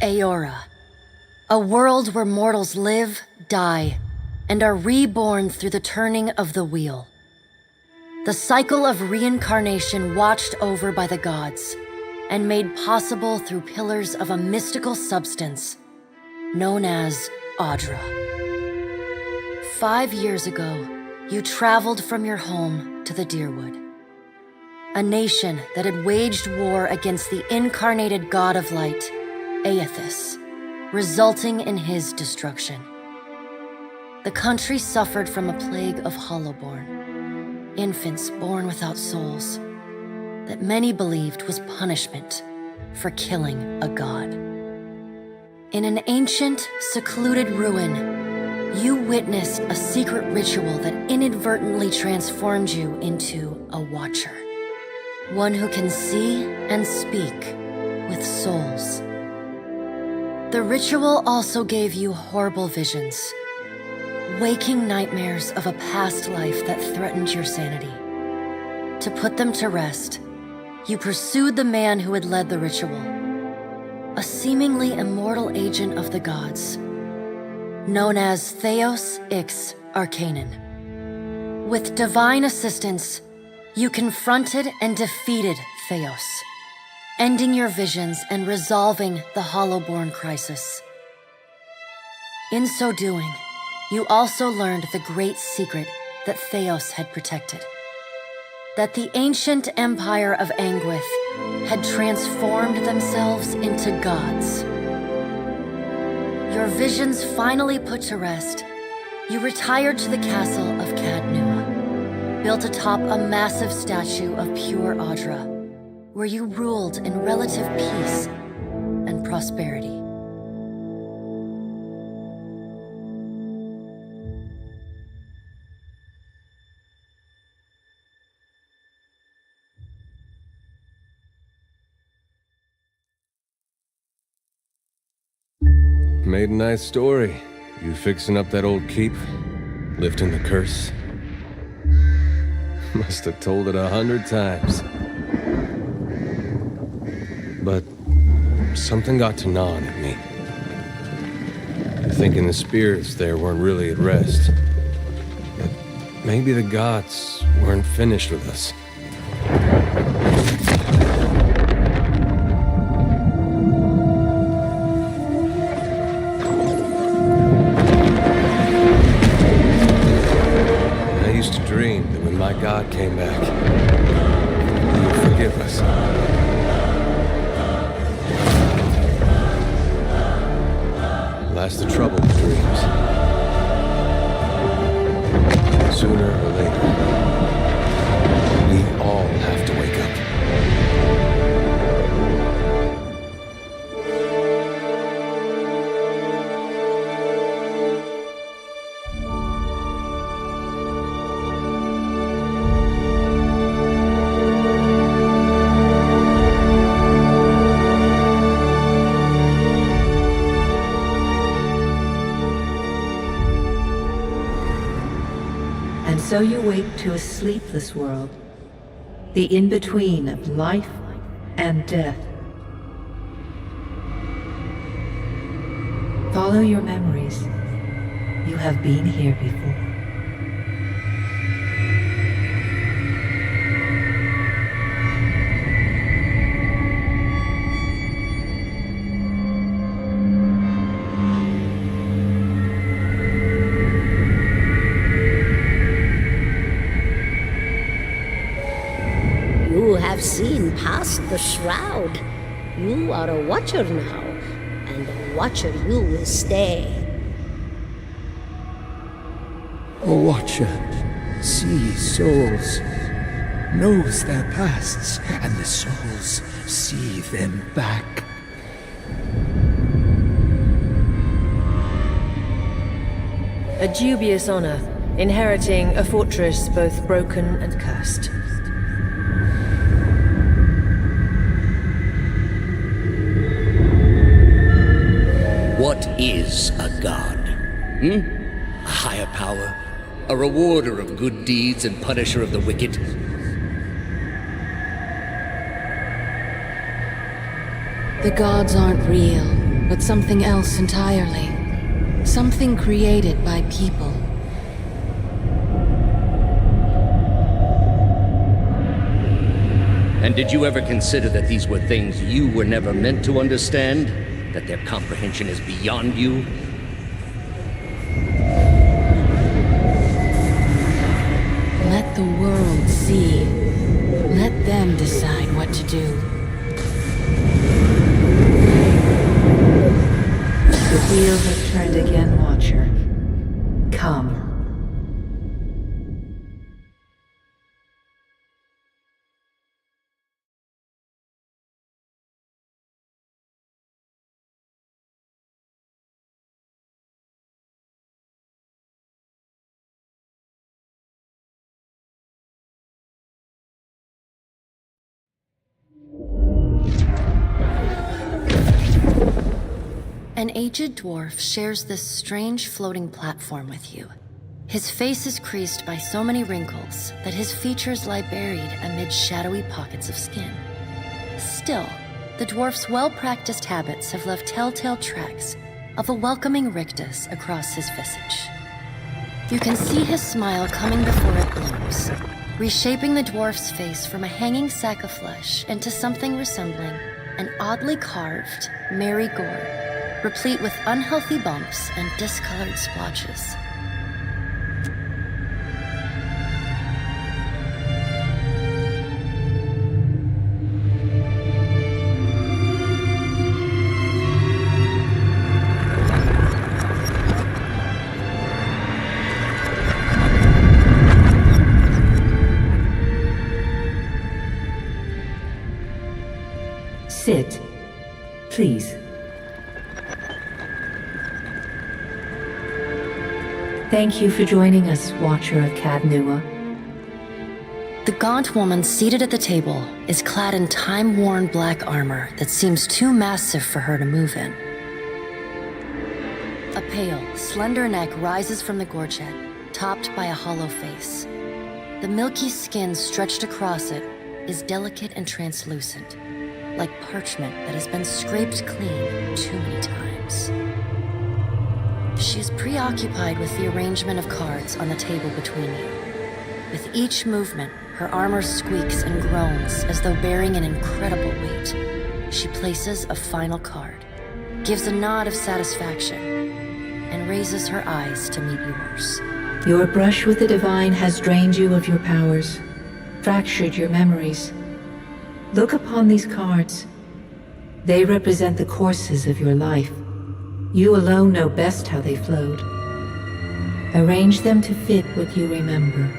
Eora, a world where mortals live, die, and are reborn through the turning of the wheel. The cycle of reincarnation watched over by the gods, and made possible through pillars of a mystical substance known as Audra. 5 years ago, you traveled from your home to the Dyrwood, a nation that had waged war against the incarnated god of light, Aethys, resulting in his destruction. The country suffered from a plague of Hollowborn, infants born without souls, that many believed was punishment for killing a god. In an ancient, secluded ruin, you witnessed a secret ritual that inadvertently transformed you into a Watcher, one who can see and speak with souls. The ritual also gave you horrible visions, waking nightmares of a past life that threatened your sanity. To put them to rest, you pursued the man who had led the ritual, a seemingly immortal agent of the gods, known as Theos Ix Arcanon. With divine assistance, you confronted and defeated Theos, ending your visions and resolving the Hollowborn crisis. In so doing, you also learned the great secret that Theos had protected, that the ancient empire of Anguith had transformed themselves into gods. Your visions finally put to rest, you retired to the castle of Cadnua, built atop a massive statue of pure Audra, where you ruled in relative peace and prosperity. Made a nice story. You fixing up that old keep, lifting the curse. Must have told it 100 times. But something got to gnawing at me. Thinking the spirits there weren't really at rest. That maybe the gods weren't finished with us. I used to dream that when my God came back, he would forgive us. That's the trouble with dreams. Sooner or later, we all have to wake up. And so you wake to a sleepless world, the in-between of life and death. Follow your memories. You have been here before. seen past the shroud. You are a watcher now, and a watcher you will stay. A watcher sees souls, knows their pasts, and the souls see them back. A dubious honor, inheriting a fortress both broken and cursed. What is a god? A higher power? A rewarder of good deeds and punisher of the wicked? The gods aren't real, but something else entirely. Something created by people. And did you ever consider that these were things you were never meant to understand? That their comprehension is beyond you? Let the world see. Let them decide what to do. The wheel has turned again, Watcher. Come. An aged dwarf shares this strange floating platform with you. His face is creased by so many wrinkles that his features lie buried amid shadowy pockets of skin. Still, the dwarf's well-practiced habits have left telltale tracks of a welcoming rictus across his visage. You can see his smile coming before it blooms, reshaping the dwarf's face from a hanging sack of flesh into something resembling an oddly carved, merry gourd, replete with unhealthy bumps and discolored splotches. Sit, please. Thank you for joining us, Watcher of Cadnua. The gaunt woman seated at the table is clad in time-worn black armor that seems too massive for her to move in. A pale, slender neck rises from the gorget, topped by a hollow face. The milky skin stretched across it is delicate and translucent, like parchment that has been scraped clean too many times. She is preoccupied with the arrangement of cards on the table between you. With each movement, her armor squeaks and groans as though bearing an incredible weight. She places a final card, gives a nod of satisfaction, and raises her eyes to meet yours. Your brush with the divine has drained you of your powers, fractured your memories. Look upon these cards. They represent the courses of your life. You alone know best how they flowed. Arrange them to fit what you remember.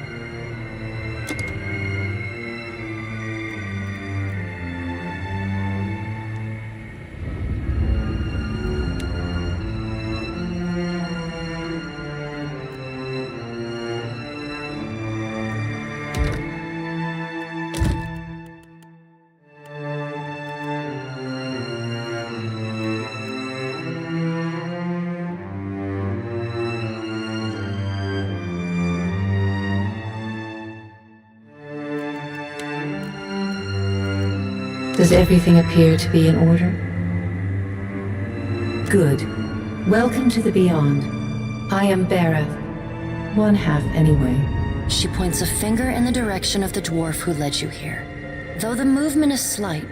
Does everything appear to be in order? Good. Welcome to the Beyond. I am Barath. One half, anyway. She points a finger in the direction of the dwarf who led you here. Though the movement is slight,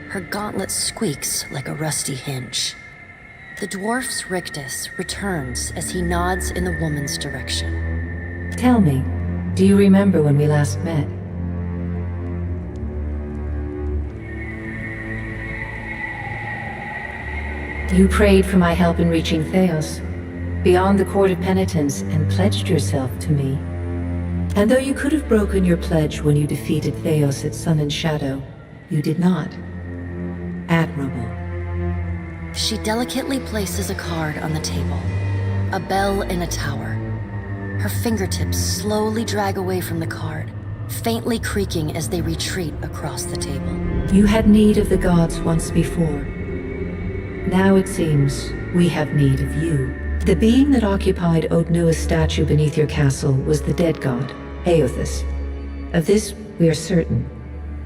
her gauntlet squeaks like a rusty hinge. The dwarf's rictus returns as he nods in the woman's direction. Tell me, do you remember when we last met? You prayed for my help in reaching Theos, beyond the Court of Penitence, and pledged yourself to me. And though you could have broken your pledge when you defeated Theos at Sun and Shadow, you did not. Admirable. She delicately places a card on the table. A bell in a tower. Her fingertips slowly drag away from the card, faintly creaking as they retreat across the table. You had need of the gods once before. Now it seems we have need of you. The being that occupied Odnua's statue beneath your castle was the dead god, Aothus. Of this we are certain.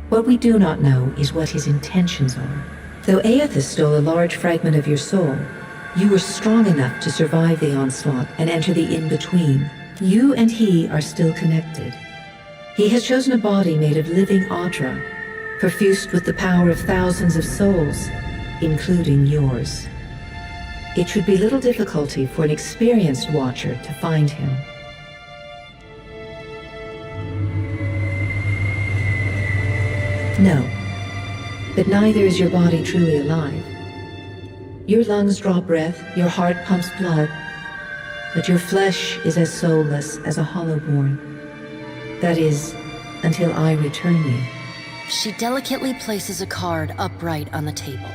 What we do not know is what his intentions are. Though Aothus stole a large fragment of your soul, you were strong enough to survive the onslaught and enter the in-between. You and he are still connected. He has chosen a body made of living Audra, perfused with the power of thousands of souls, including yours. It should be little difficulty for an experienced watcher to find him. No, but neither is your body truly alive. Your lungs draw breath, your heart pumps blood, but your flesh is as soulless as a hollowborn. That is, until I return you. She delicately places a card upright on the table.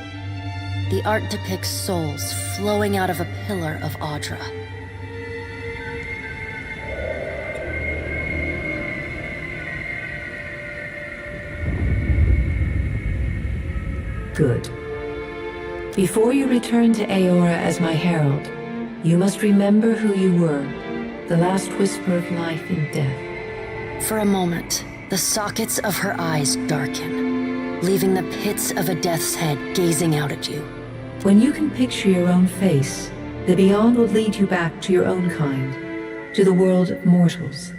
The art depicts souls flowing out of a pillar of Audra. Good. Before you return to Aora as my herald, you must remember who you were, the last whisper of life in death. For a moment, the sockets of her eyes darken, leaving the pits of a death's head gazing out at you. When you can picture your own face, the Beyond will lead you back to your own kind, to the world of mortals.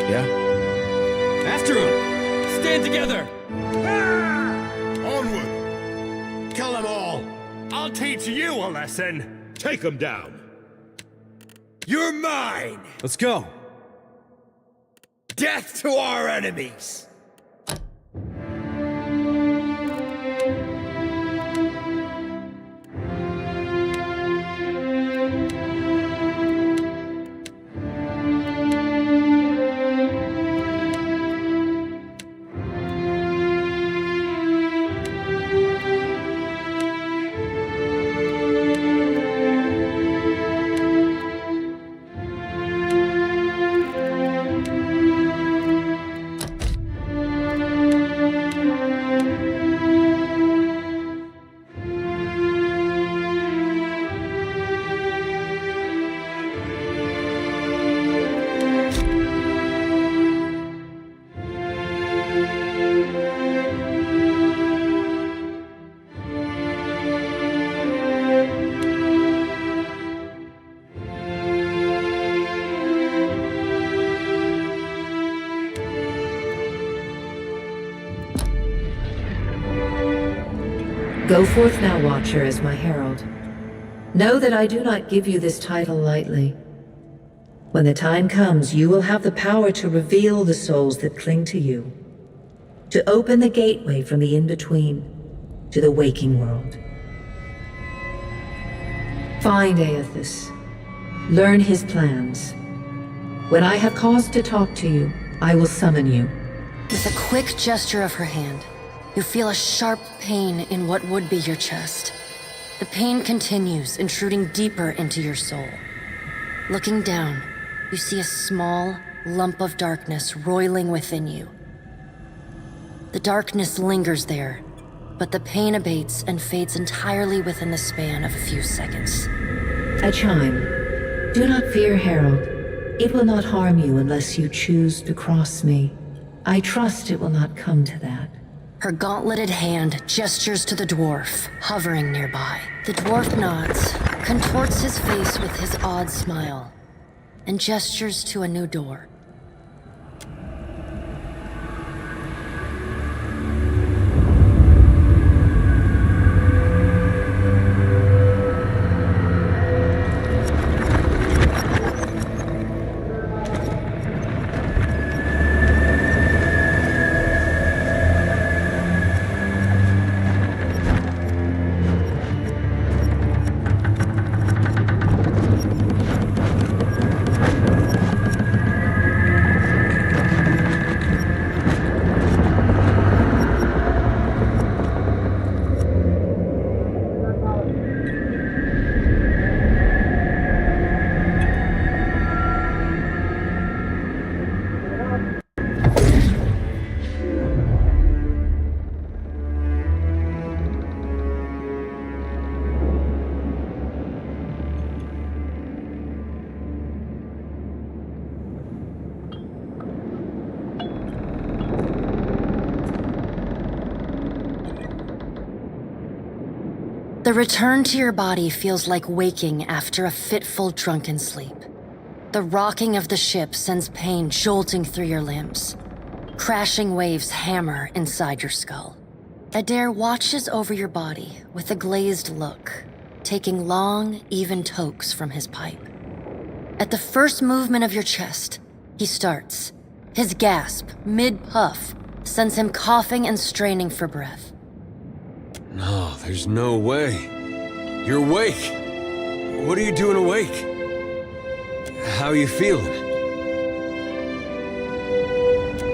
Yeah? After him! Stand together! Onward! Kill them all! I'll teach you a lesson! Take them down! You're mine! Let's go! Death to our enemies! Go forth now, Watcher, as my herald. Know that I do not give you this title lightly. When the time comes, you will have the power to reveal the souls that cling to you, to open the gateway from the in-between to the waking world. Find Aethys. Learn his plans. When I have cause to talk to you, I will summon you. With a quick gesture of her hand, you feel a sharp pain in what would be your chest. The pain continues, intruding deeper into your soul. Looking down, you see a small lump of darkness roiling within you. The darkness lingers there, but the pain abates and fades entirely within the span of a few seconds. A chime. Do not fear, Herald. It will not harm you unless you choose to cross me. I trust it will not come to that. Her gauntleted hand gestures to the dwarf, hovering nearby. The dwarf nods, contorts his face with his odd smile, and gestures to a new door. The return to your body feels like waking after a fitful drunken sleep. The rocking of the ship sends pain jolting through your limbs. Crashing waves hammer inside your skull. Adair watches over your body with a glazed look, taking long, even tokes from his pipe. At the first movement of your chest, he starts. His gasp, mid-puff, sends him coughing and straining for breath. No, there's no way. You're awake. What are you doing awake? How are you feeling?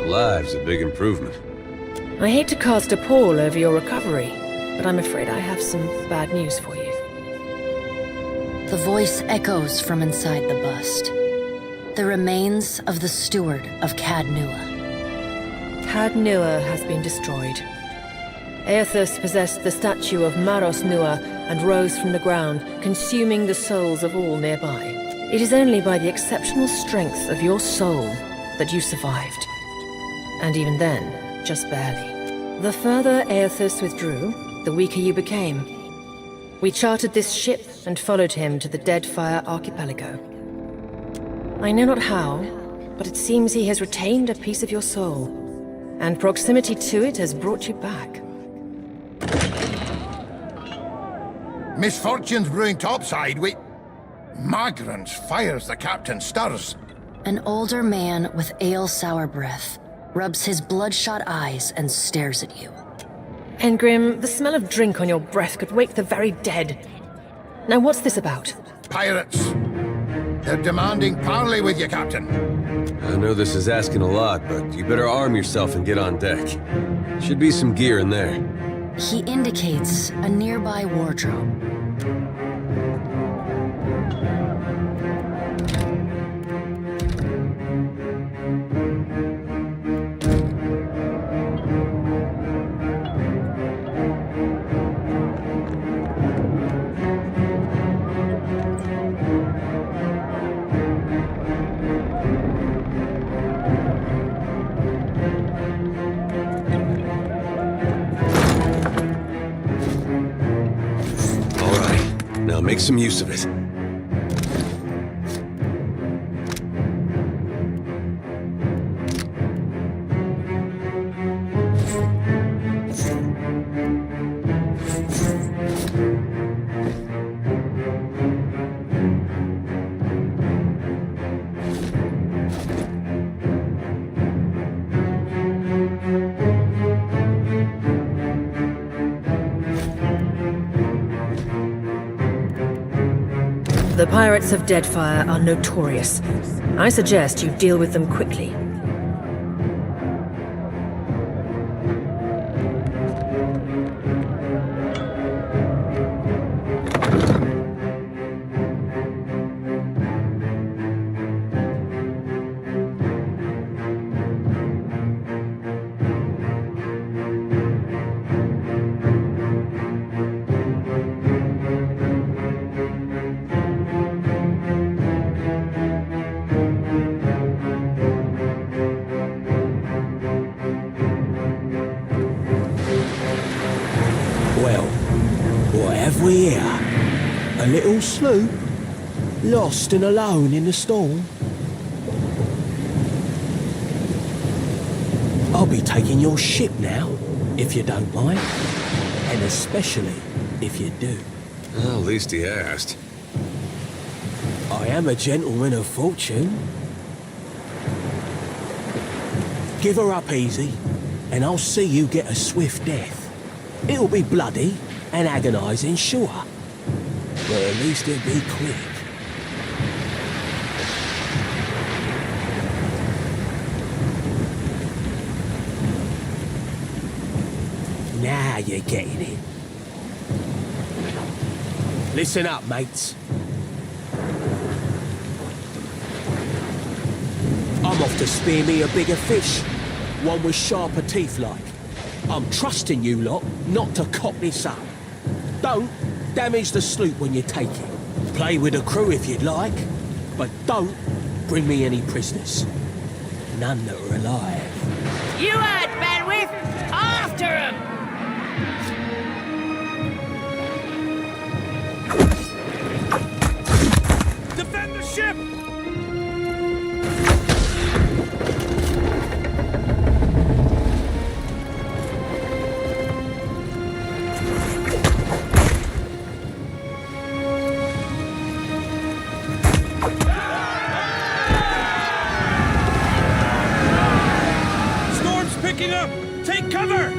Alive's a big improvement. I hate to cast a pall over your recovery, but I'm afraid I have some bad news for you. The voice echoes from inside the bust. The remains of the steward of Cad Nua. Cad Nua has been destroyed. Aethys possessed the statue of Maros Nua and rose from the ground, consuming the souls of all nearby. It is only by the exceptional strength of your soul that you survived. And even then, just barely. The further Aethys withdrew, the weaker you became. We chartered this ship and followed him to the Deadfire Archipelago. I know not how, but it seems he has retained a piece of your soul, and proximity to it has brought you back. Misfortune's brewing topside. Wait. Magrans fires the captain stirs. An older man with ale-sour breath rubs his bloodshot eyes and stares at you. Engrim, the smell of drink on your breath could wake the very dead. Now what's this about? Pirates. They're demanding parley with you, Captain. I know this is asking a lot, but you better arm yourself and get on deck. Should be some gear in there. He indicates a nearby wardrobe. Now make some use of it. The pirates of Deadfire are notorious. I suggest you deal with them quickly. Well, what have we here? A little sloop? Lost and alone in the storm? I'll be taking your ship now, if you don't mind. And especially if you do. Well, at least he asked. I am a gentleman of fortune. Give her up easy, and I'll see you get a swift death. It'll be bloody and agonizing, sure. But at least it'll be quick. Now you're getting it. Listen up, mates. I'm off to spear me a bigger fish. One with sharper teeth like. I'm trusting you lot not to cop this up. Don't damage the sloop when you take it. Play with the crew if you'd like, but don't bring me any prisoners. None that are alive. You heard, Benwith! After him! Defend the ship! Picking up! Take cover!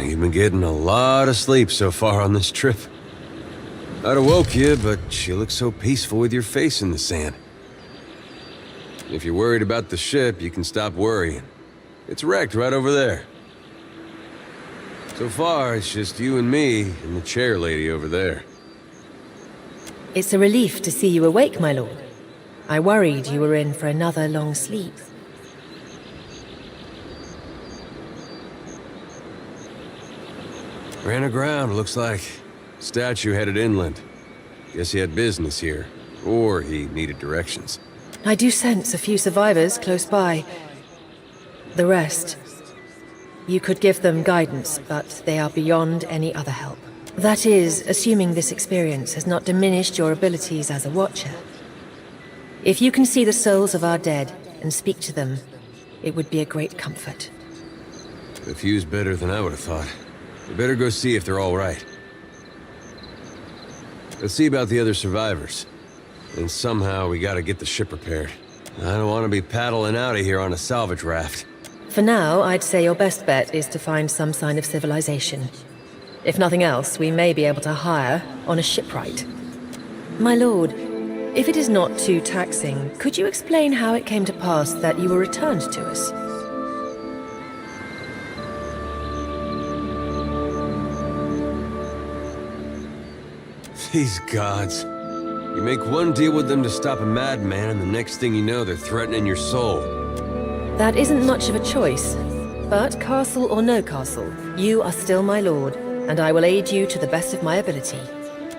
You've been getting a lot of sleep so far on this trip. I'd have woke you, but you look so peaceful with your face in the sand. If you're worried about the ship, you can stop worrying. It's wrecked right over there. So far, it's just you and me and the chair lady over there. It's a relief to see you awake, my lord. I worried you were in for another long sleep. Ran aground, looks like. Statue headed inland. Guess he had business here. Or he needed directions. I do sense a few survivors close by. The rest... You could give them guidance, but they are beyond any other help. That is, assuming this experience has not diminished your abilities as a Watcher. If you can see the souls of our dead and speak to them, it would be a great comfort. The view's better than I would have thought. We better go see if they're all right. Let's see about the other survivors. And somehow we gotta get the ship repaired. I don't want to be paddling out of here on a salvage raft. For now, I'd say your best bet is to find some sign of civilization. If nothing else, we may be able to hire on a shipwright. My lord, if it is not too taxing, could you explain how it came to pass that you were returned to us? These gods. You make one deal with them to stop a madman, and the next thing you know, they're threatening your soul. That isn't much of a choice. But castle or no castle, you are still my lord, and I will aid you to the best of my ability.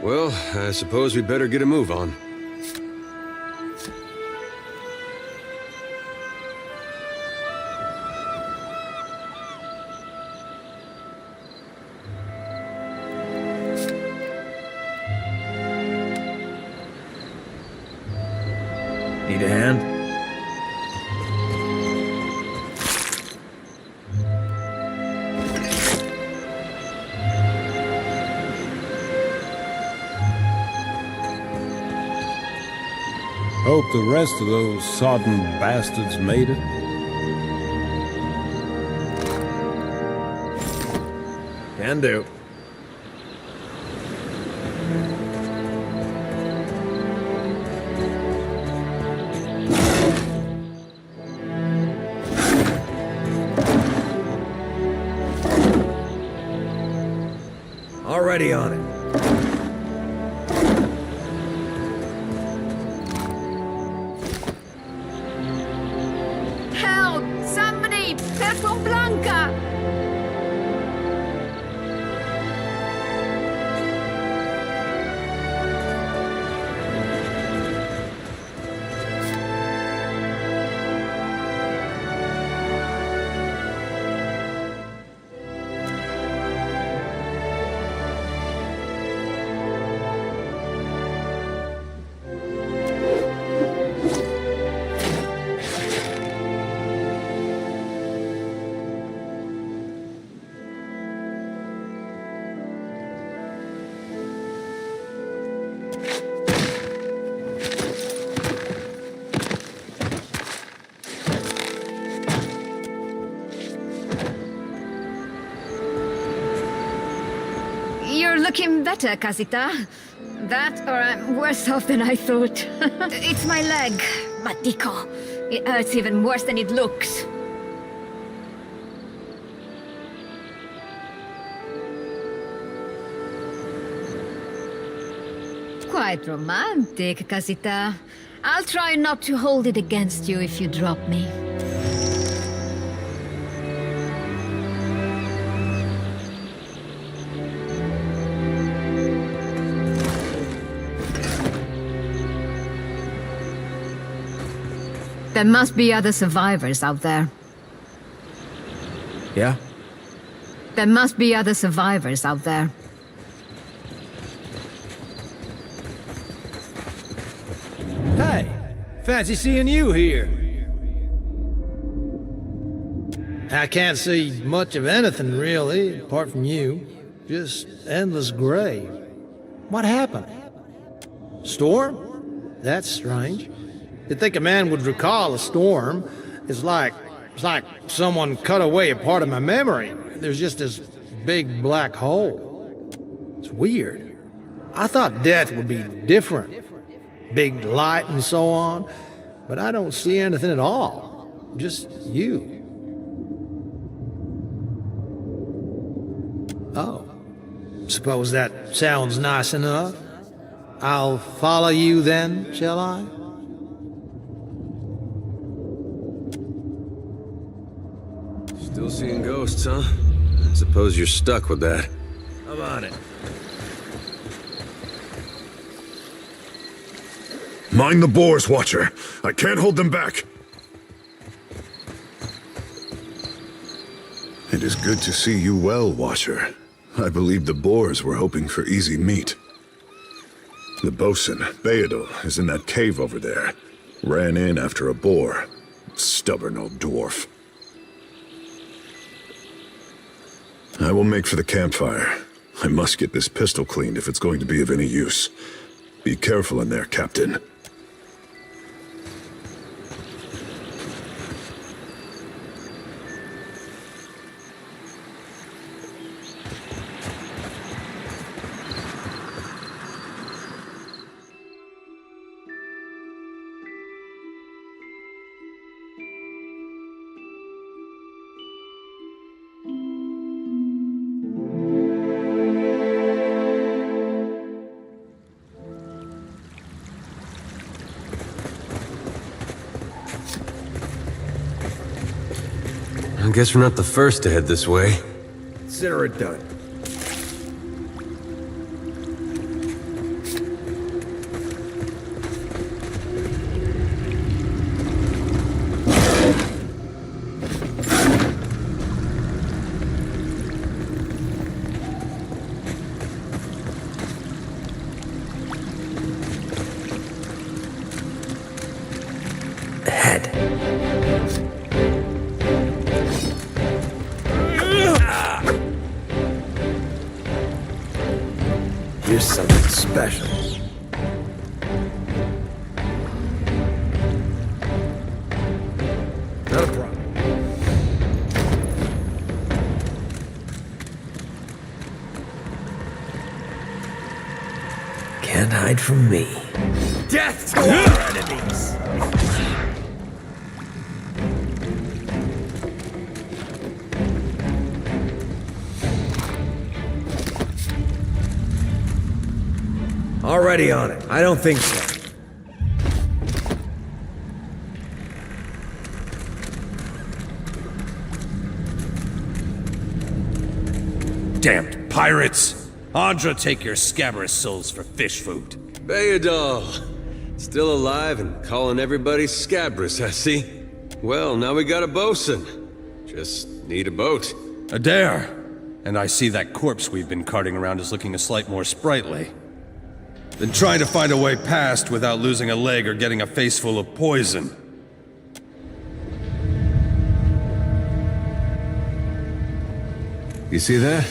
Well, I suppose we better get a move on. Need a hand? Hope the rest of those sodden bastards made it. Can do. Already on it. Help! Somebody! Perfor Blanca! You're looking better, Casita. That, or I'm worse off than I thought. It's my leg, Matico. It hurts even worse than it looks. Quite romantic, Casita. I'll try not to hold it against you if you drop me. There must be other survivors out there. Yeah? There must be other survivors out there. Hey, fancy seeing you here. I can't see much of anything, really, apart from you. Just endless gray. What happened? Storm? That's strange. You'd think a man would recall a storm. It's like someone cut away a part of my memory. There's just this big black hole. It's weird. I thought death would be different. Big light and so on. But I don't see anything at all. Just you. Oh. Suppose that sounds nice enough. I'll follow you then, shall I? Still seeing ghosts, huh? I suppose you're stuck with that. I'm on it. Mind the boars, Watcher. I can't hold them back. It is good to see you well, Watcher. I believe the boars were hoping for easy meat. The bosun, Beedle, is in that cave over there. Ran in after a boar. Stubborn old dwarf. I will make for the campfire. I must get this pistol cleaned if it's going to be of any use. Be careful in there, Captain. I guess we're not the first to head this way. Consider it done. Here's something special. Not a problem. Can't hide from me. Death to our enemies! Already on it. I don't think so. Damned pirates! Andra, take your scabrous souls for fish food. Beedle! Still alive and calling everybody scabrous, I see. Well, now we got a bosun. Just need a boat. Adair! And I see that corpse we've been carting around is looking a slight more sprightly. Been trying to find a way past without losing a leg or getting a face full of poison. You see that?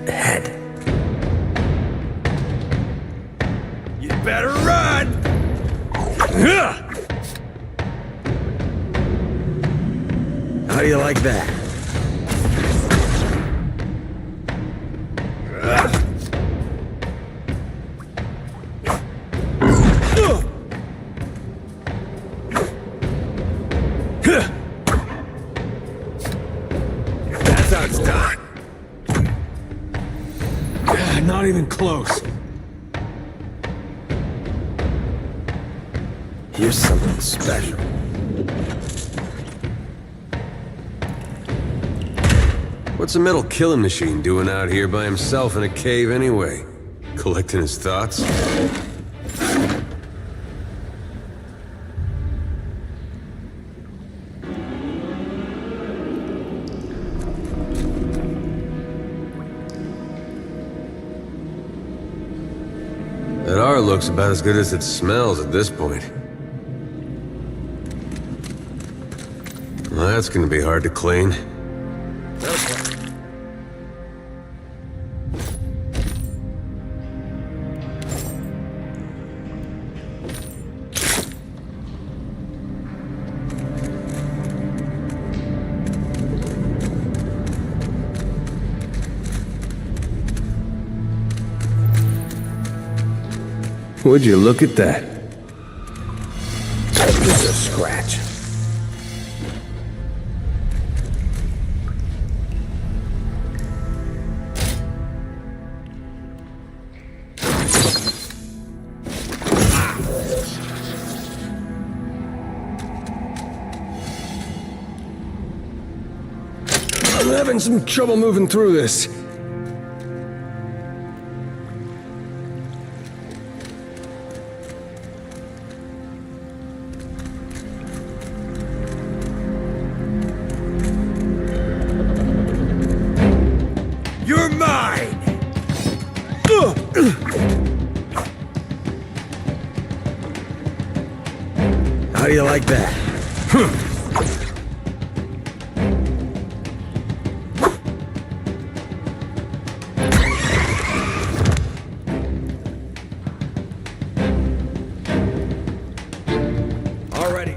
Ahead. You better run! How do you like that? That's how it's done. Not even close. Here's something special. What's a metal killing machine doing out here by himself in a cave anyway? Collecting his thoughts? That R looks about as good as it smells at this point. Well, that's gonna be hard to clean. Would you look at that? Just a scratch. I'm having some trouble moving through this. You're mine! How do you like that? Already.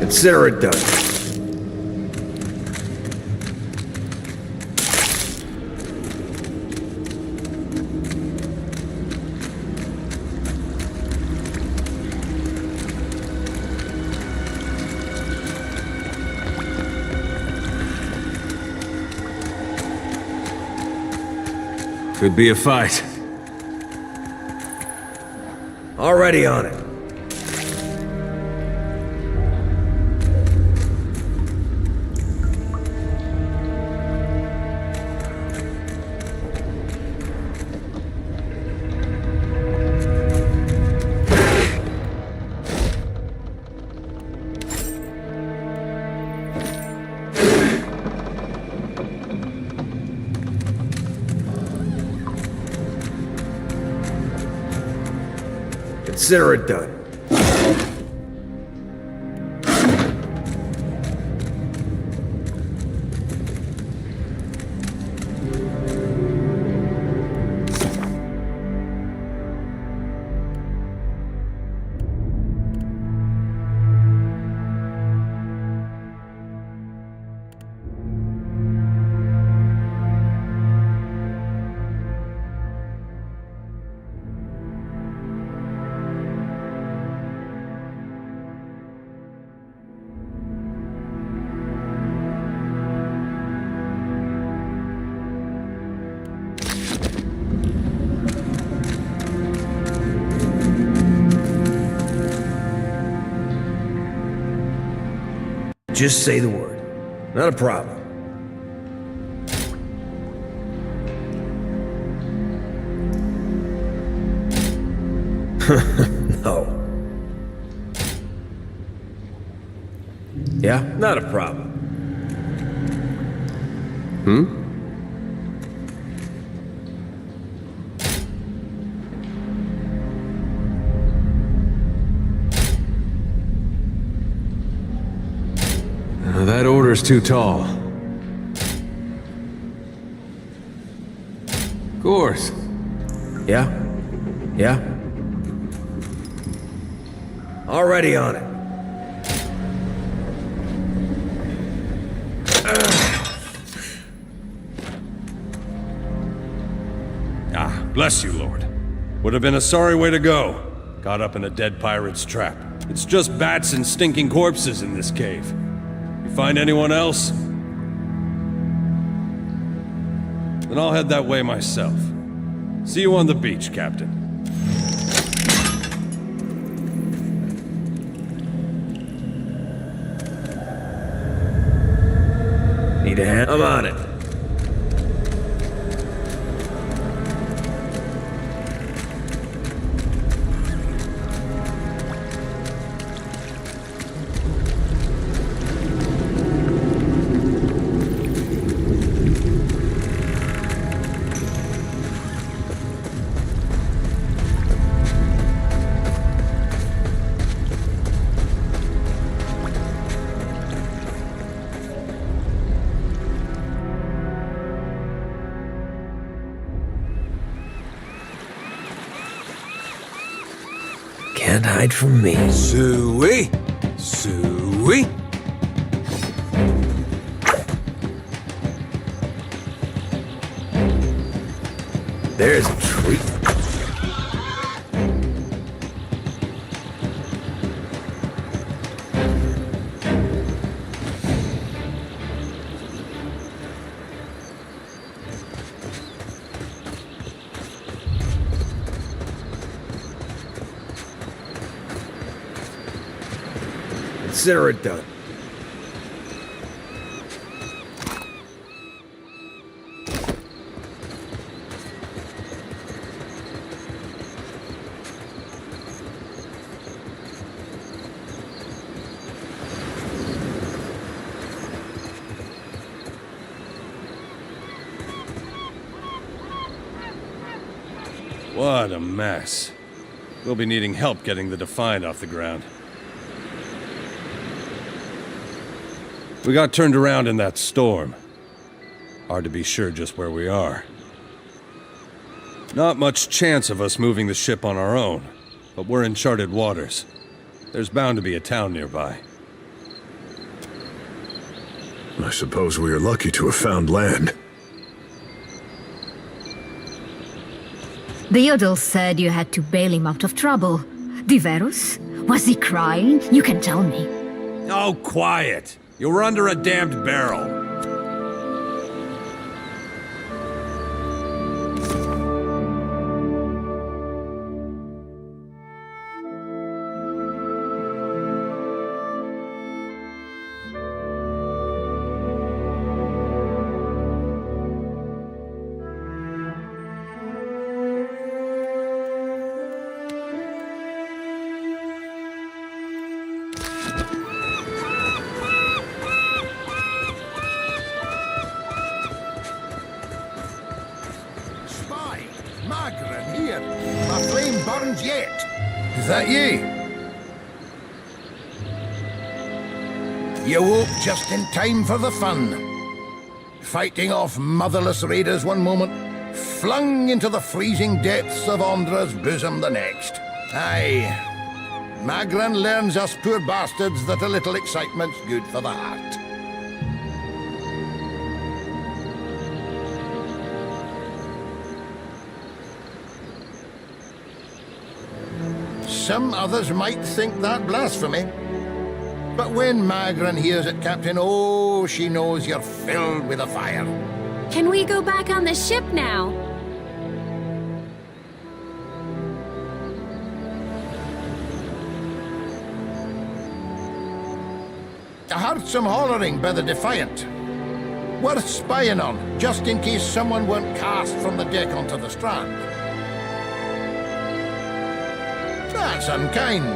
Consider it done. Could be a fight. Already on it. Consider it done. Just say the word. Not a problem. No. Yeah, not a problem. That order's too tall. Of course. Yeah? Yeah? Already on it. Bless you, Lord. Would have been a sorry way to go. Caught up in a dead pirate's trap. It's just bats and stinking corpses in this cave. You find anyone else? Then I'll head that way myself. See you on the beach, Captain. Need a hand? I'm on it. Can't hide from me. Suey! Suey! There's a treat. Consider it done. What a mess. We'll be needing help getting the Defiant off the ground. We got turned around in that storm. Hard to be sure just where we are. Not much chance of us moving the ship on our own, but we're in charted waters. There's bound to be a town nearby. I suppose we are lucky to have found land. The Yodel said you had to bail him out of trouble. Diverus? Was he crying? You can tell me. Oh, quiet! You were under a damned barrel. Magran, here. My flame burns yet. Is that ye? You woke just in time for the fun. Fighting off motherless raiders one moment, flung into the freezing depths of Ondra's bosom the next. Aye. Magran learns us poor bastards that a little excitement's good for the heart. Some others might think that blasphemy. But when Magran hears it, Captain, oh, she knows you're filled with a fire. Can we go back on the ship now? heard some hollering by the Defiant. Worth spying on, just in case someone went cast from the deck onto the strand. That's unkind.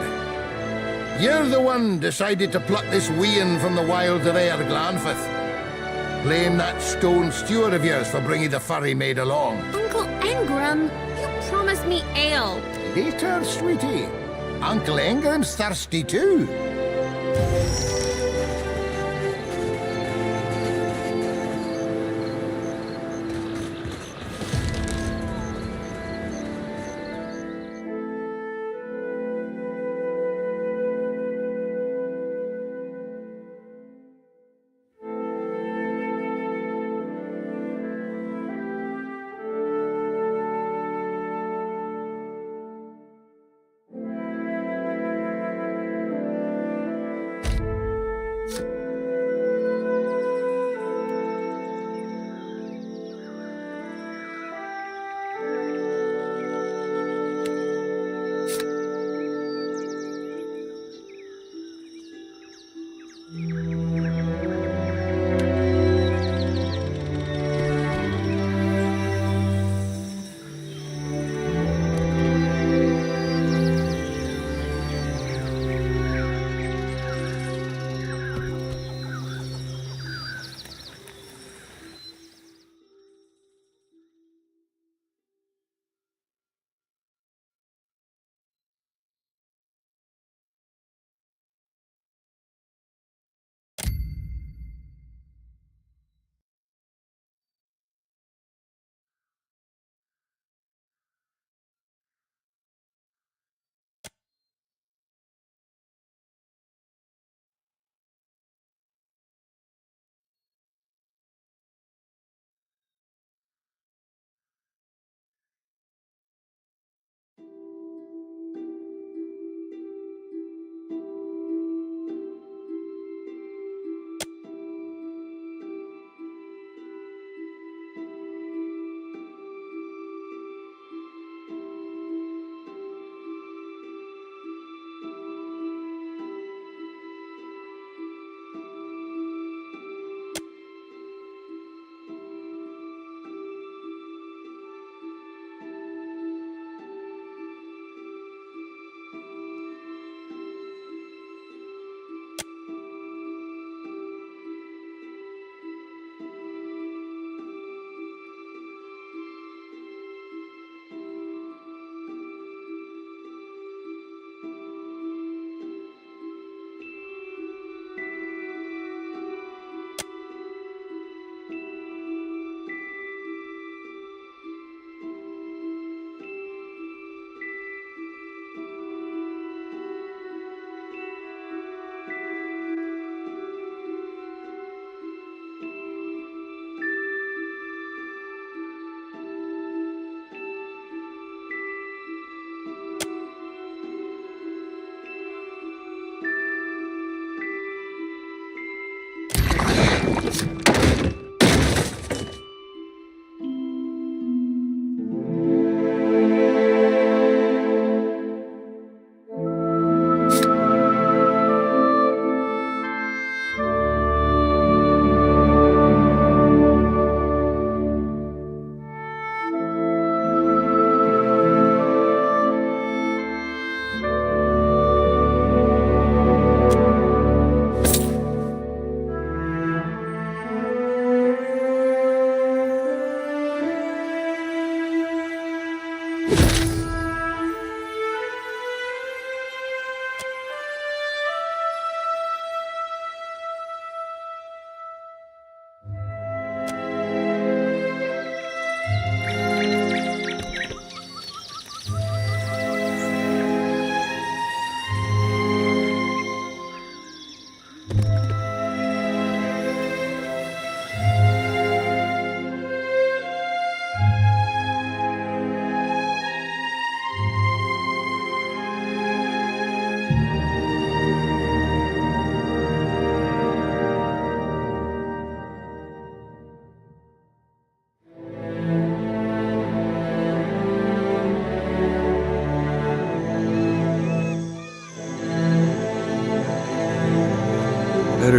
You're the one decided to pluck this wean from the wilds of Aer Glanfith. Blame that stone steward of yours for bringing the furry maid along. Uncle Engram, you promised me ale. Later, sweetie. Uncle Engram's thirsty too.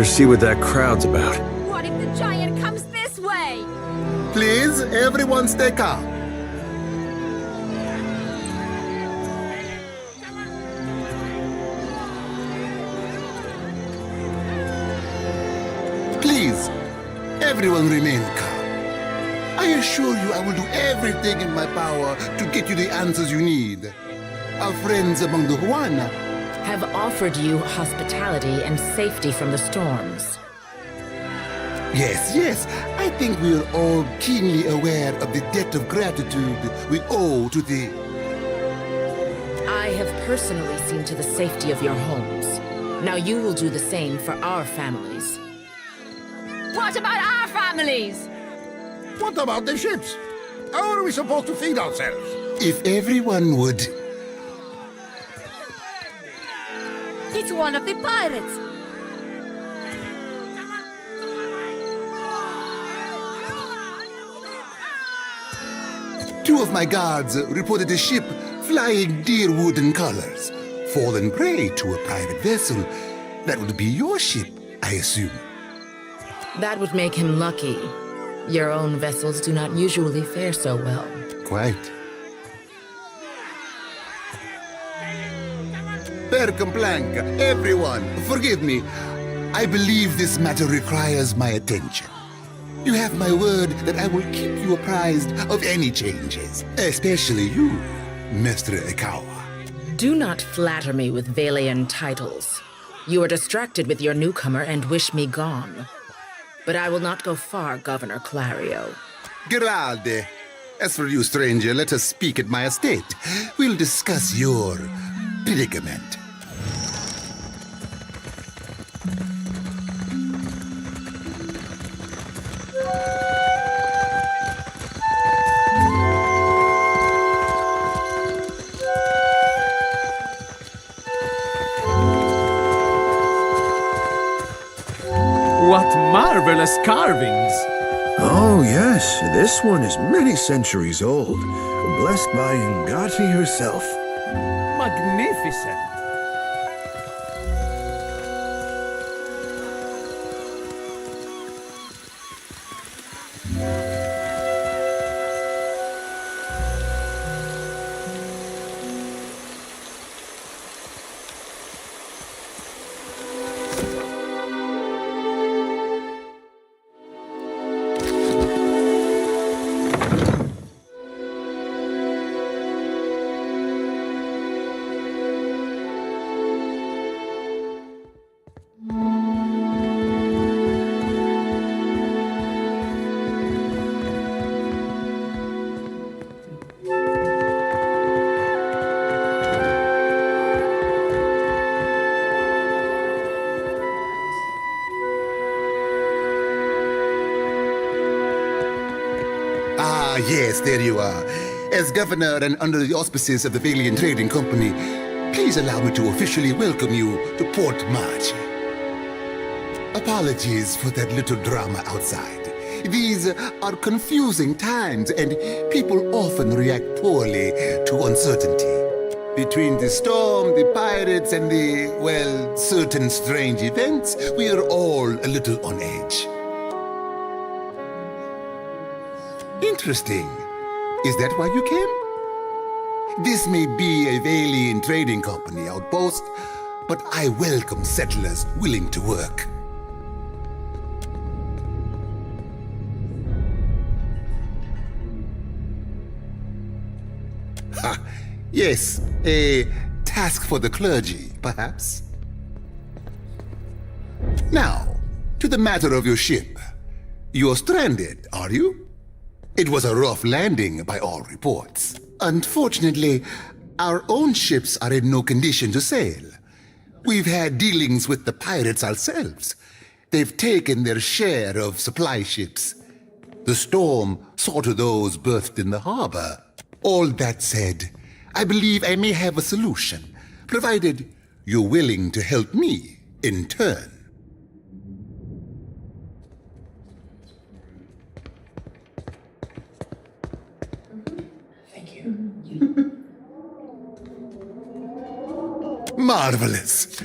better see what that crowd's about. What if the giant comes this way? Please, everyone stay calm. Please, everyone remain calm. I assure you I will do everything in my power to get you the answers you need. Our friends among the Huana have offered you hospitality and safety from the storms. Yes, I think we are all keenly aware of the debt of gratitude we owe to the... I have personally seen to the safety of your homes. Now you will do the same for our families. What about our families? What about the ships? How are we supposed to feed ourselves? If everyone would... It's one of the pirates. Two of my guards reported a ship flying deerwood in colors, fallen prey to a private vessel. That would be your ship, I assume. That would make him lucky. Your own vessels do not usually fare so well. Quite. Per Complanca, everyone, forgive me. I believe this matter requires my attention. You have my word that I will keep you apprised of any changes, especially you, Mr. Ikawa. Do not flatter me with Valian titles. You are distracted with your newcomer and wish me gone. But I will not go far, Governor Clario. Geralde, as for you, stranger, let us speak at my estate. We'll discuss your predicament. What marvelous carvings! Oh, yes, this one is many centuries old. Blessed by Ngati herself. Magnificent! Ah, yes, there you are. As governor and under the auspices of the Valian Trading Company, please allow me to officially welcome you to Port March. Apologies for that little drama outside. These are confusing times, and people often react poorly to uncertainty. Between the storm, the pirates, and the, well, certain strange events, we are all a little on edge. Interesting. Is that why you came? This may be a Valian trading company outpost, but I welcome settlers willing to work. Ha! Yes, a task for the clergy, perhaps. Now, to the matter of your ship. You're stranded, are you? It was a rough landing by all reports. Unfortunately, our own ships are in no condition to sail. We've had dealings with the pirates ourselves. They've taken their share of supply ships. The storm saw to those berthed in the harbor. All that said, I believe I may have a solution, provided you're willing to help me in turn. Marvelous.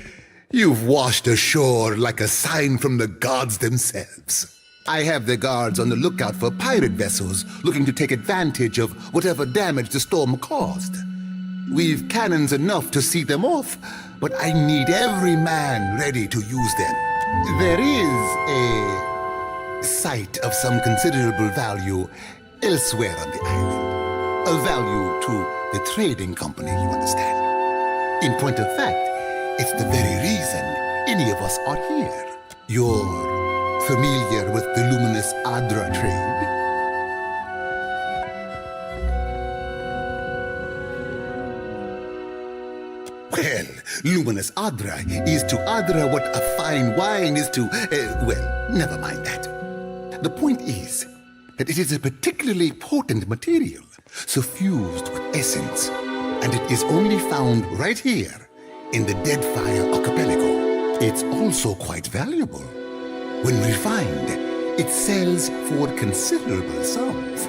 You've washed ashore like a sign from the gods themselves. I have the guards on the lookout for pirate vessels looking to take advantage of whatever damage the storm caused. We've cannons enough to see them off, but I need every man ready to use them. There is a site of some considerable value elsewhere on the island. A value to the trading company, you understand. In point of fact, it's the very reason any of us are here. You're familiar with the luminous Adra trade? Well, luminous Adra is to Adra what a fine wine is to, well, never mind that. The point is that it is a particularly potent material, suffused with essence, and it is only found right here in the Deadfire Archipelago. It's also quite valuable. When refined, it sells for considerable sums.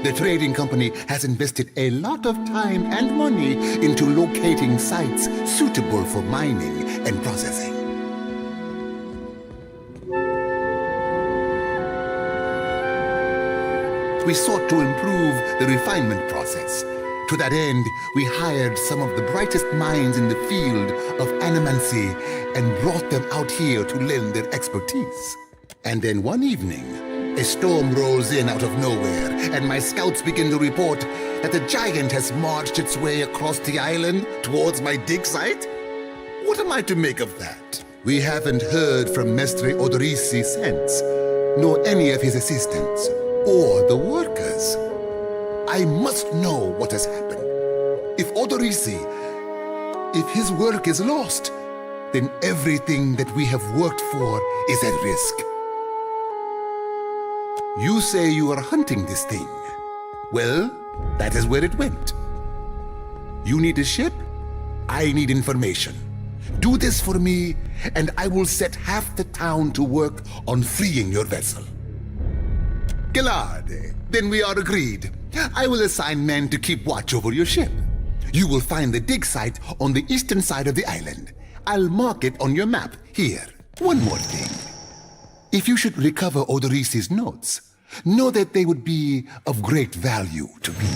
The trading company has invested a lot of time and money into locating sites suitable for mining and processing. We sought to improve the refinement process. To that end, we hired some of the brightest minds in the field of animancy and brought them out here to lend their expertise. And then one evening, a storm rolls in out of nowhere, and my scouts begin to report that the giant has marched its way across the island towards my dig site. What am I to make of that? We haven't heard from Mestre Odorisi since, nor any of his assistants, or the workers. I must know what has happened. If Odorisi, if his work is lost, then everything that we have worked for is at risk. You say you are hunting this thing. Well, that is where it went. You need a ship? I need information. Do this for me, and I will set half the town to work on freeing your vessel. Gilard, then we are agreed. I will assign men to keep watch over your ship. You will find the dig site on the eastern side of the island. I'll mark it on your map here. One more thing. If you should recover Odorisi's notes, know that they would be of great value to me.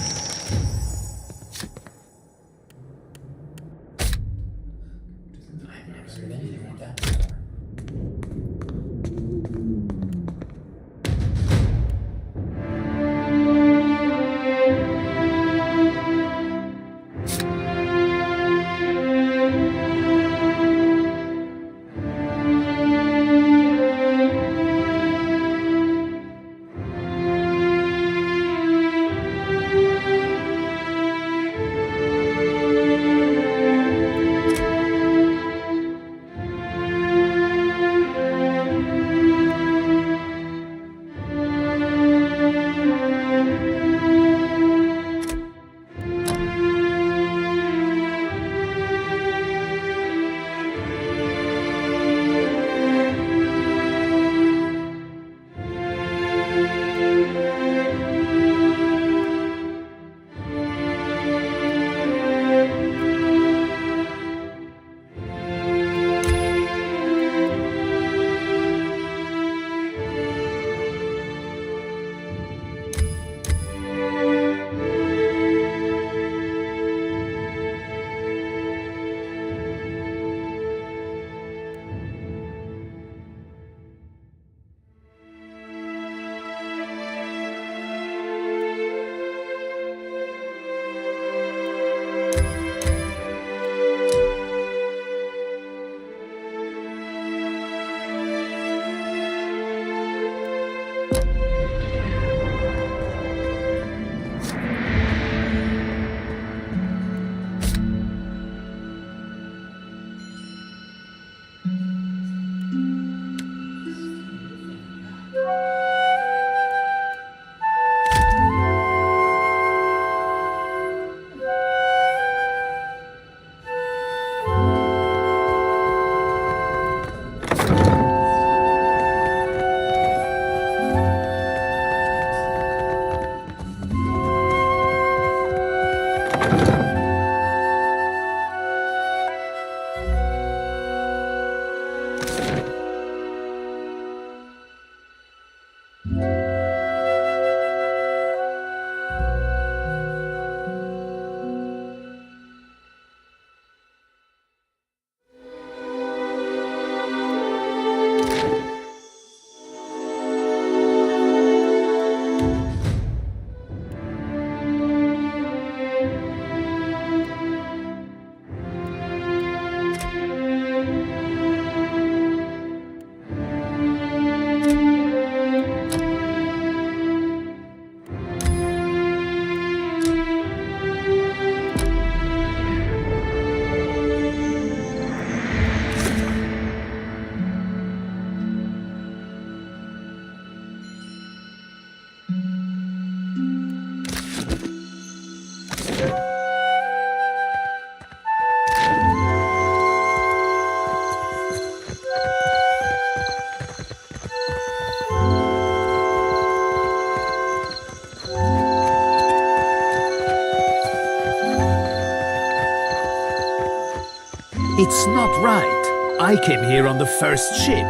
It's not right. I came here on the first ship.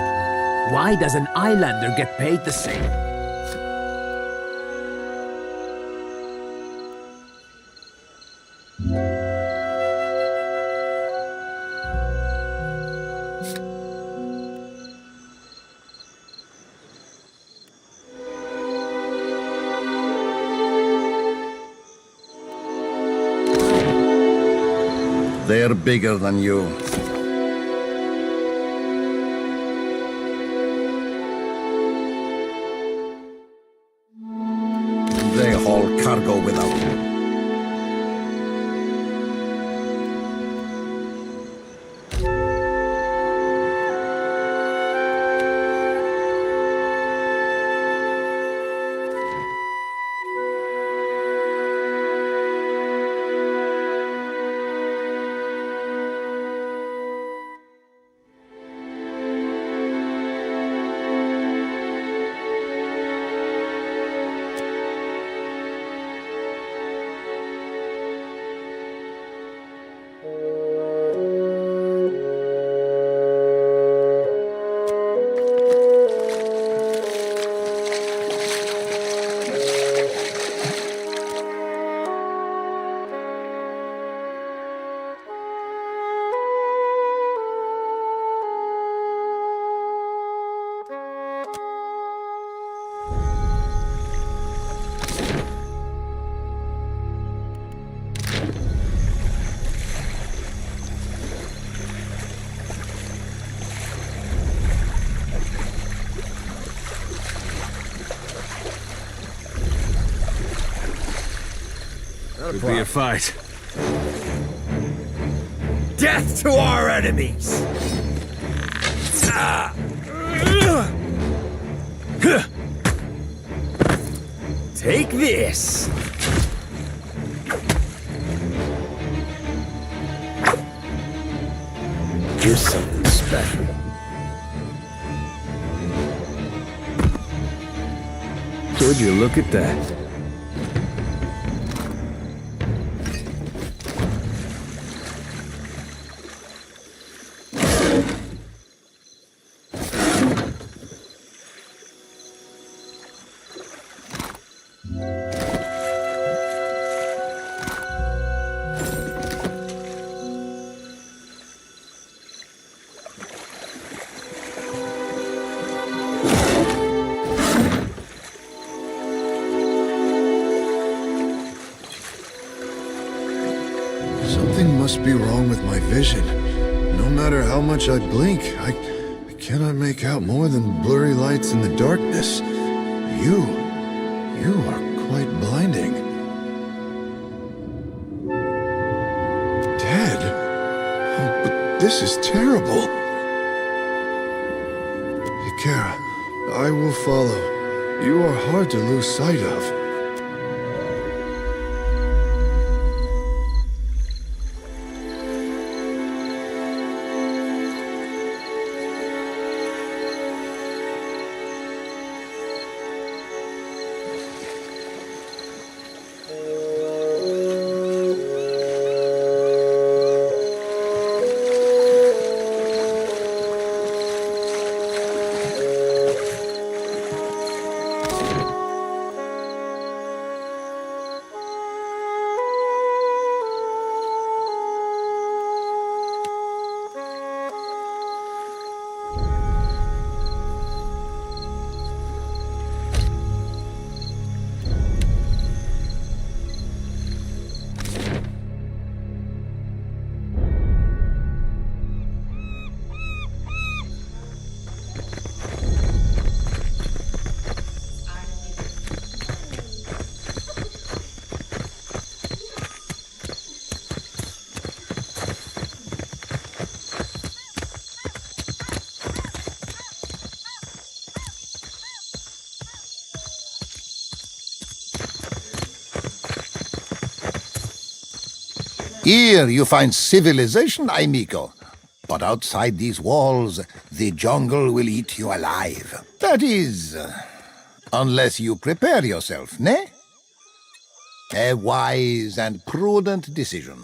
Why does an islander get paid the same? They're bigger than you. They haul cargo without you. Could be a fight. Death to our enemies! Take this! Here's something special. Would you look at that? Something must be wrong with my vision. No matter how much I blink, I cannot make out more than blurry lights in the darkness. You are quite blinding. Dead? Oh, but this is terrible. Hikara, I will follow. You are hard to lose sight of. Here you find civilization, amigo. But outside these walls, the jungle will eat you alive. That is, unless you prepare yourself, ne? A wise and prudent decision.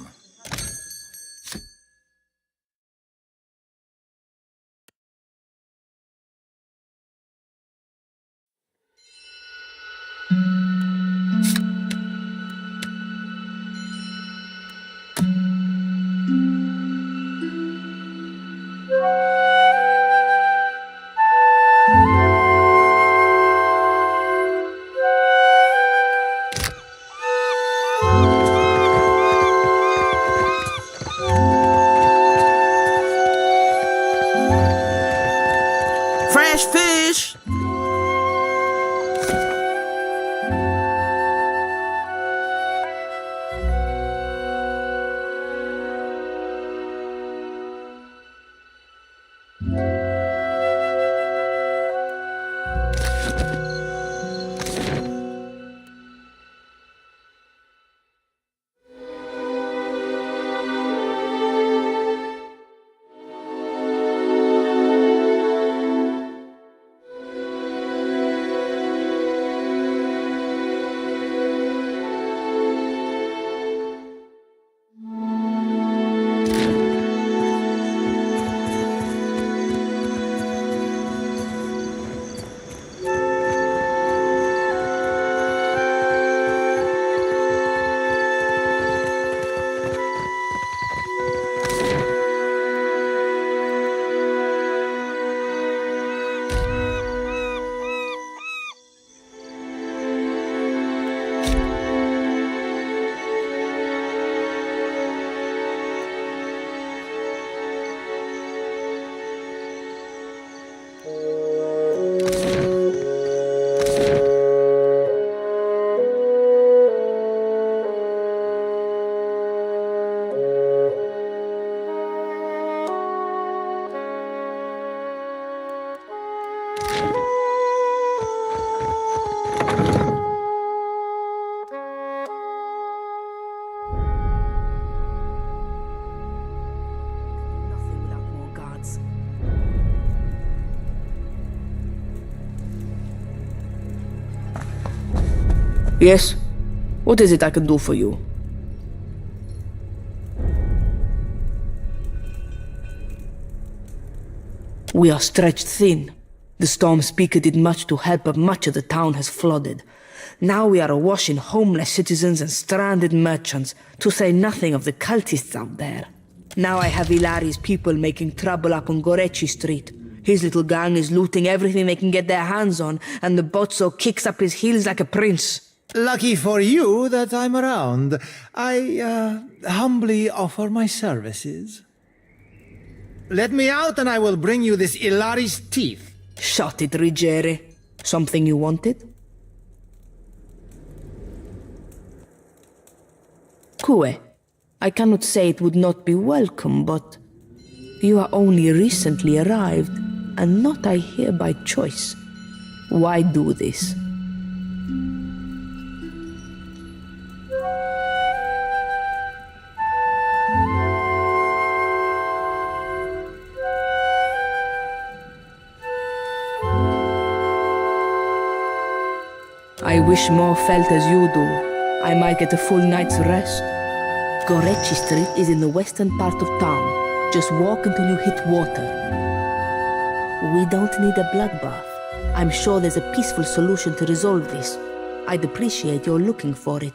Yes? What is it I can do for you? We are stretched thin. The Storm Speaker did much to help, but much of the town has flooded. Now we are awash in homeless citizens and stranded merchants, to say nothing of the cultists out there. Now I have Ilari's people making trouble up on Gorechi Street. His little gang is looting everything they can get their hands on, and the Bozzo kicks up his heels like a prince. Lucky for you that I'm around. I humbly offer my services. Let me out and I will bring you this Ilari's teeth. Shut it, Ruggieri. Something you wanted? Kue, I cannot say it would not be welcome, but you are only recently arrived, and not I here by choice. Why do this? I wish more felt as you do. I might get a full night's rest. Gorechi Street is in the western part of town. Just walk until you hit water. We don't need a bloodbath. I'm sure there's a peaceful solution to resolve this. I'd appreciate your looking for it.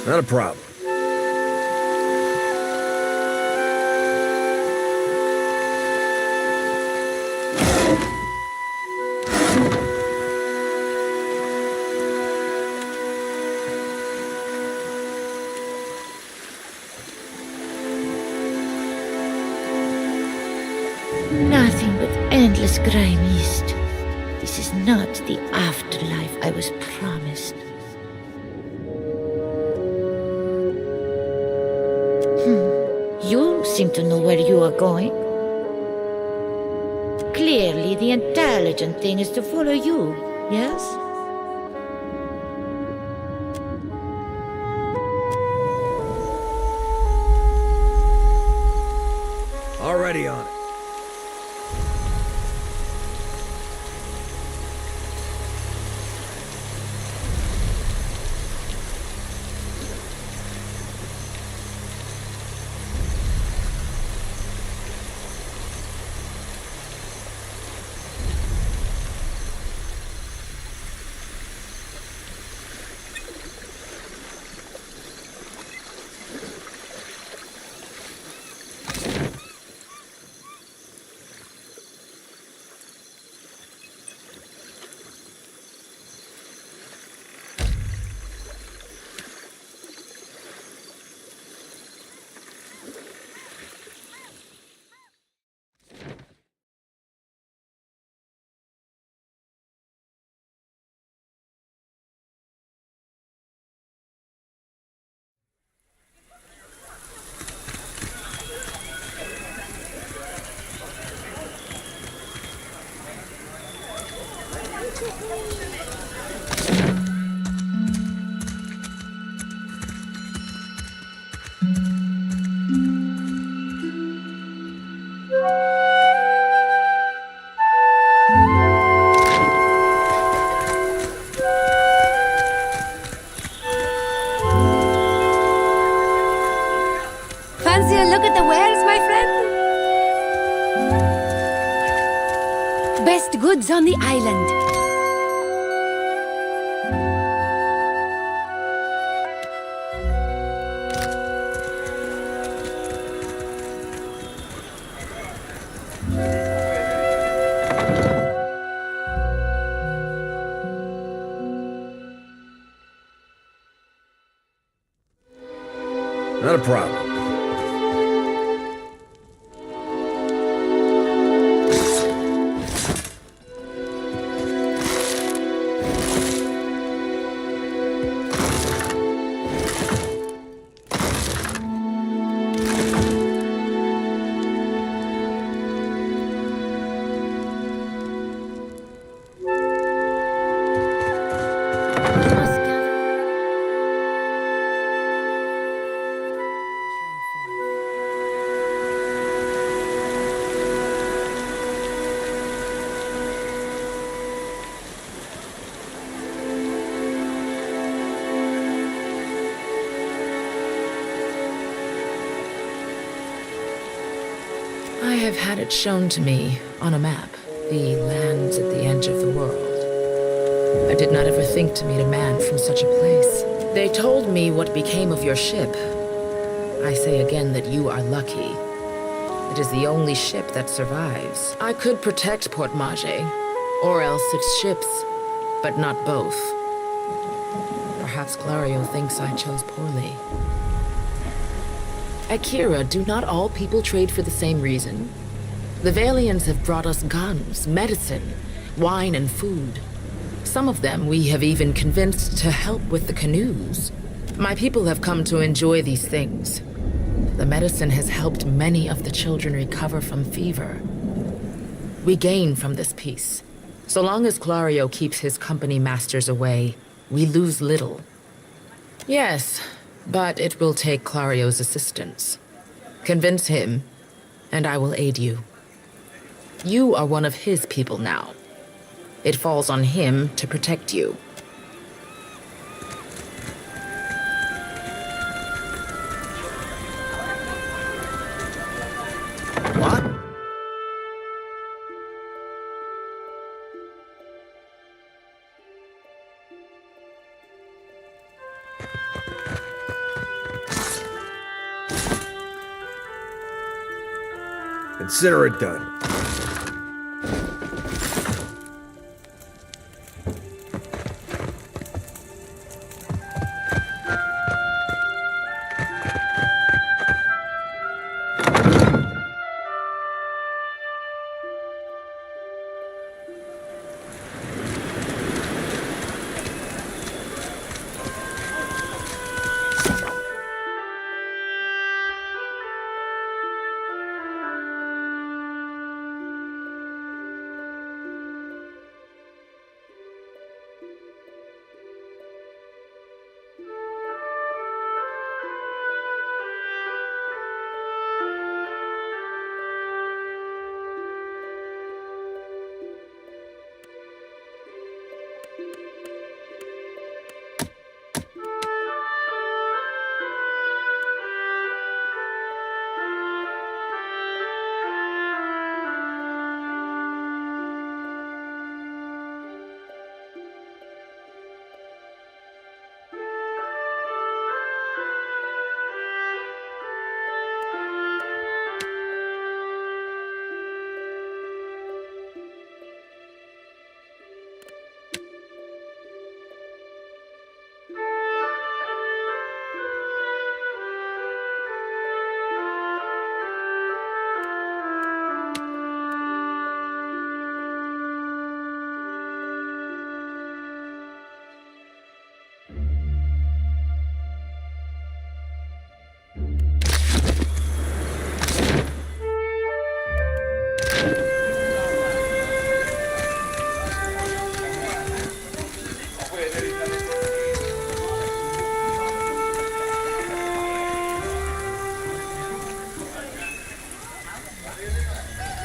Not a problem. Nothing but endless grime mist. This is not the afterlife I was promised. You seem to know where you are going. Clearly, the intelligent thing is to follow you, yes? Already on it. Fancy a look at the wares, my friend? Best goods on the island. Not a problem. I have had it shown to me on a map, the lands at the edge of the world. I did not ever think to meet a man from such a place. They told me what became of your ship. I say again that you are lucky. It is the only ship that survives. I could protect Port Mage, or else its ships, but not both. Perhaps Clario thinks I chose poorly. Akira, do not all people trade for the same reason? The Valians have brought us guns, medicine, wine, and food. Some of them we have even convinced to help with the canoes. My people have come to enjoy these things. The medicine has helped many of the children recover from fever. We gain from this peace. So long as Clario keeps his company masters away, we lose little. Yes, but it will take Clario's assistance. Convince him, and I will aid you. You are one of his people now. It falls on him to protect you. What? Consider it done.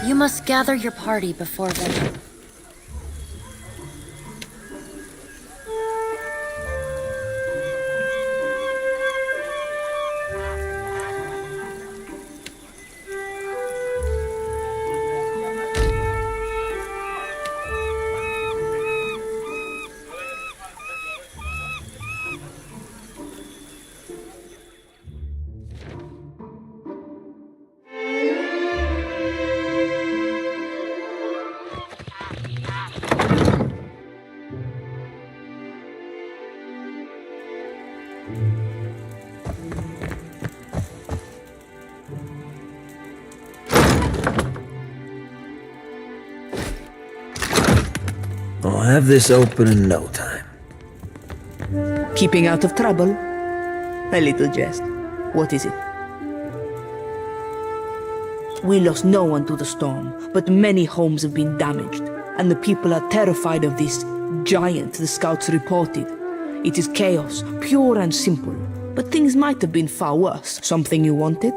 You must gather your party before them. I'll have this open in no time. Keeping out of trouble? A little jest. What is it? We lost no one to the storm, but many homes have been damaged, and the people are terrified of this giant the scouts reported. It is chaos, pure and simple, but things might have been far worse. Something you wanted?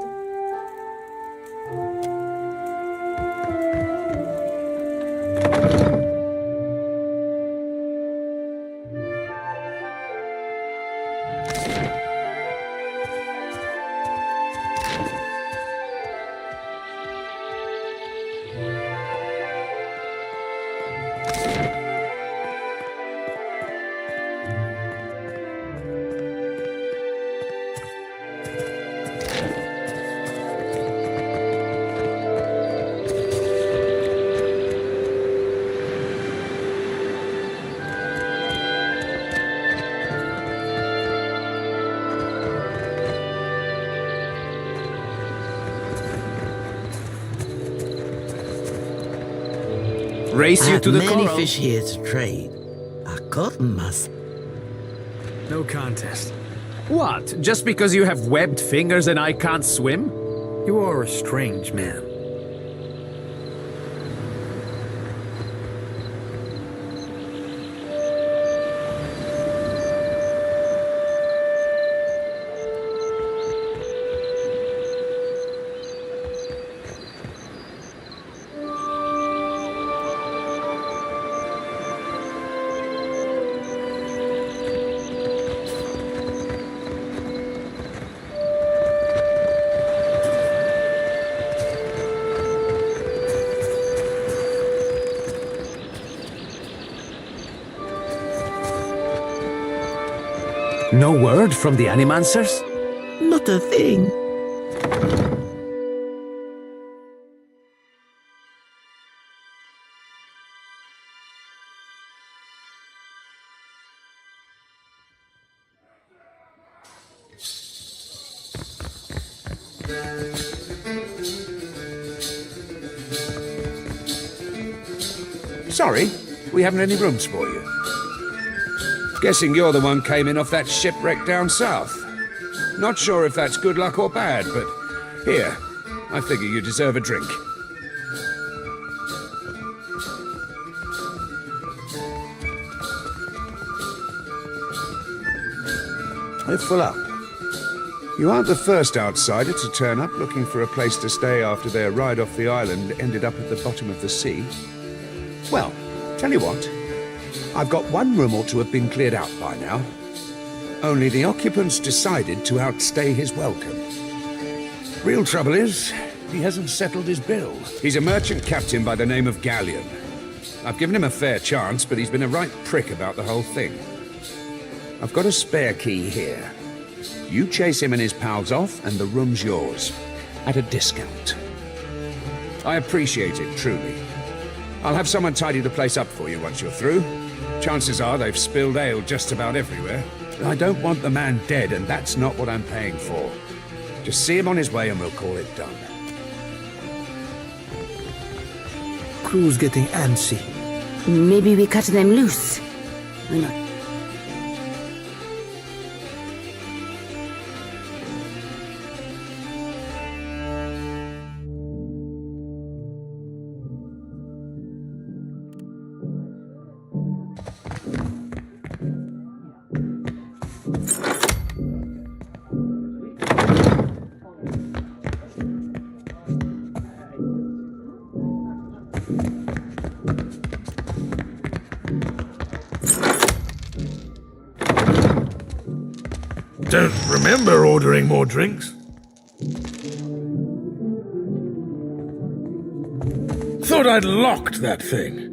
Race you to the many coral. fish here to trade. A cotton must. No contest. What? Just because you have webbed fingers and I can't swim? You are a strange man. No word from the Animancers? Not a thing. Sorry, we haven't any rooms for you. Guessing you're the one came in off that shipwreck down south. Not sure if that's good luck or bad, but here, I figure you deserve a drink. We're full up. You aren't the first outsider to turn up looking for a place to stay after their ride off the island ended up at the bottom of the sea. Well, tell you what. I've got one room or two have been cleared out by now. Only the occupants decided to outstay his welcome. Real trouble is, he hasn't settled his bill. He's a merchant captain by the name of Galleon. I've given him a fair chance, but he's been a right prick about the whole thing. I've got a spare key here. You chase him and his pals off, and the room's yours. At a discount. I appreciate it, truly. I'll have someone tidy the place up for you once you're through. Chances are they've spilled ale just about everywhere. I don't want the man dead, and that's not what I'm paying for. Just see him on his way and we'll call it done. Crew's getting antsy. Maybe we cut them loose. Why not? Don't remember ordering more drinks. Thought I'd locked that thing.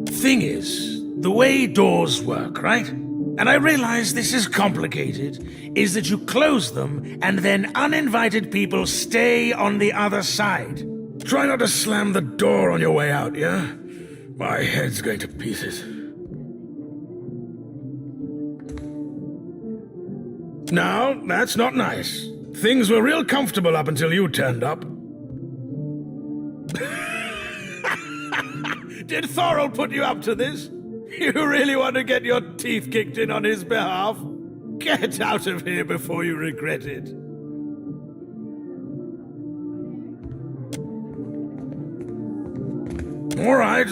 Thing is, the way doors work, right? And I realize this is complicated, is that you close them and then uninvited people stay on the other side. Try not to slam the door on your way out, yeah? My head's going to pieces. Now, that's not nice. Things were real comfortable up until you turned up. Did Thorol put you up to this? You really want to get your teeth kicked in on his behalf? Get out of here before you regret it.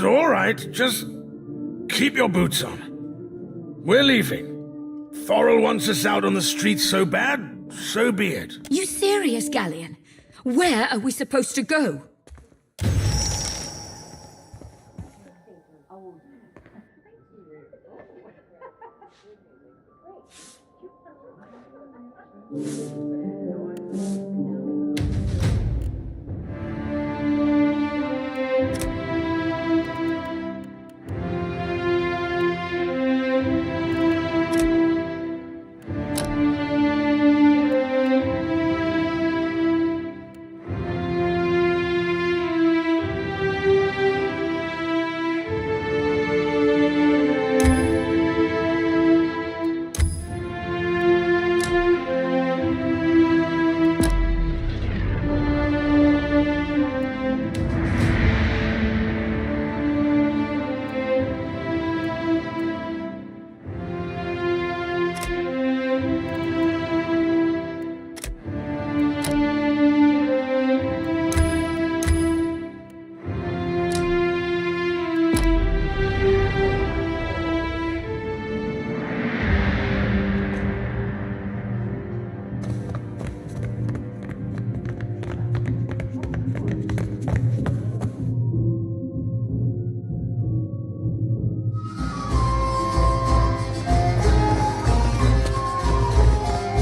All right. Just keep your boots on. We're leaving. Thorol wants us out on the streets so bad, so be it. You serious, Galleon? Where are we supposed to go?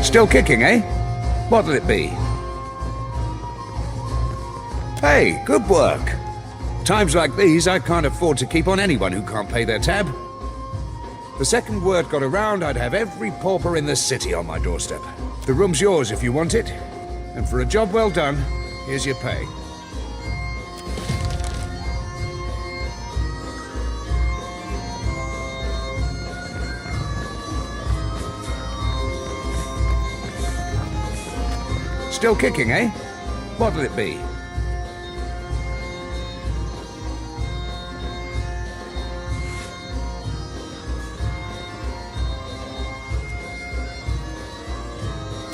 Still kicking, eh? What'll it be? Hey, good work. Times like these, I can't afford to keep on anyone who can't pay their tab. The second word got around, I'd have every pauper in the city on my doorstep. The room's yours if you want it. And for a job well done, here's your pay. Still kicking, eh? What'll it be?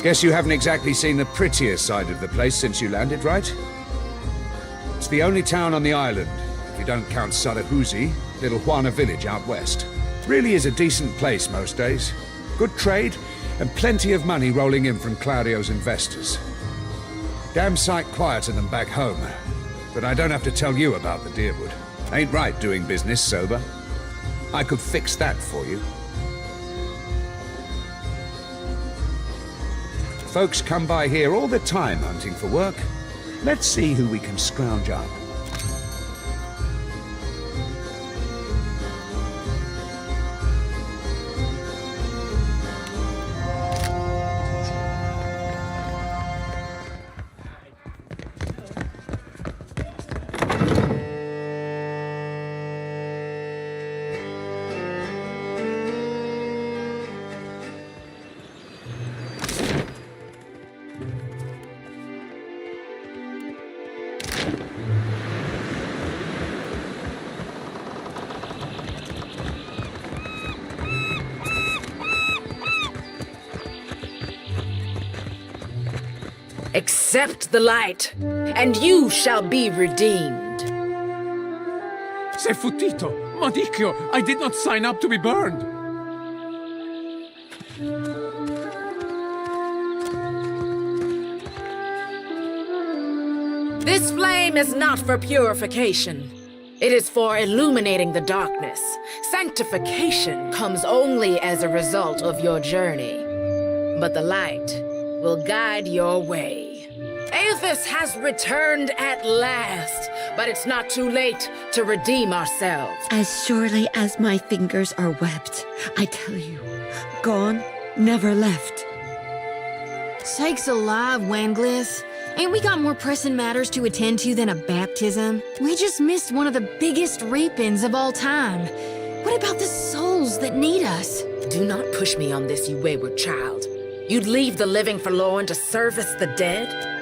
Guess you haven't exactly seen the prettiest side of the place since you landed, right? It's the only town on the island, if you don't count Sarahuzi, little Juana village out west. Really is a decent place most days. Good trade, and plenty of money rolling in from Clario's investors. Damn sight quieter than back home, but I don't have to tell you about the Deerwood. Ain't right doing business sober. I could fix that for you. Folks come by here all the time hunting for work. Let's see who we can scrounge up. Accept the light, and you shall be redeemed. Sei futtito! Madicchio! I did not sign up to be burned! This flame is not for purification. It is for illuminating the darkness. Sanctification comes only as a result of your journey. But the light will guide your way. Aethys has returned at last, but it's not too late to redeem ourselves. As surely as my fingers are webbed, I tell you, gone, never left. Sakes alive, Wanglith. Ain't we got more pressing matters to attend to than a baptism? We just missed one of the biggest reapings of all time. What about the souls that need us? Do not push me on this, you wayward child. You'd leave the living forlorn to service the dead?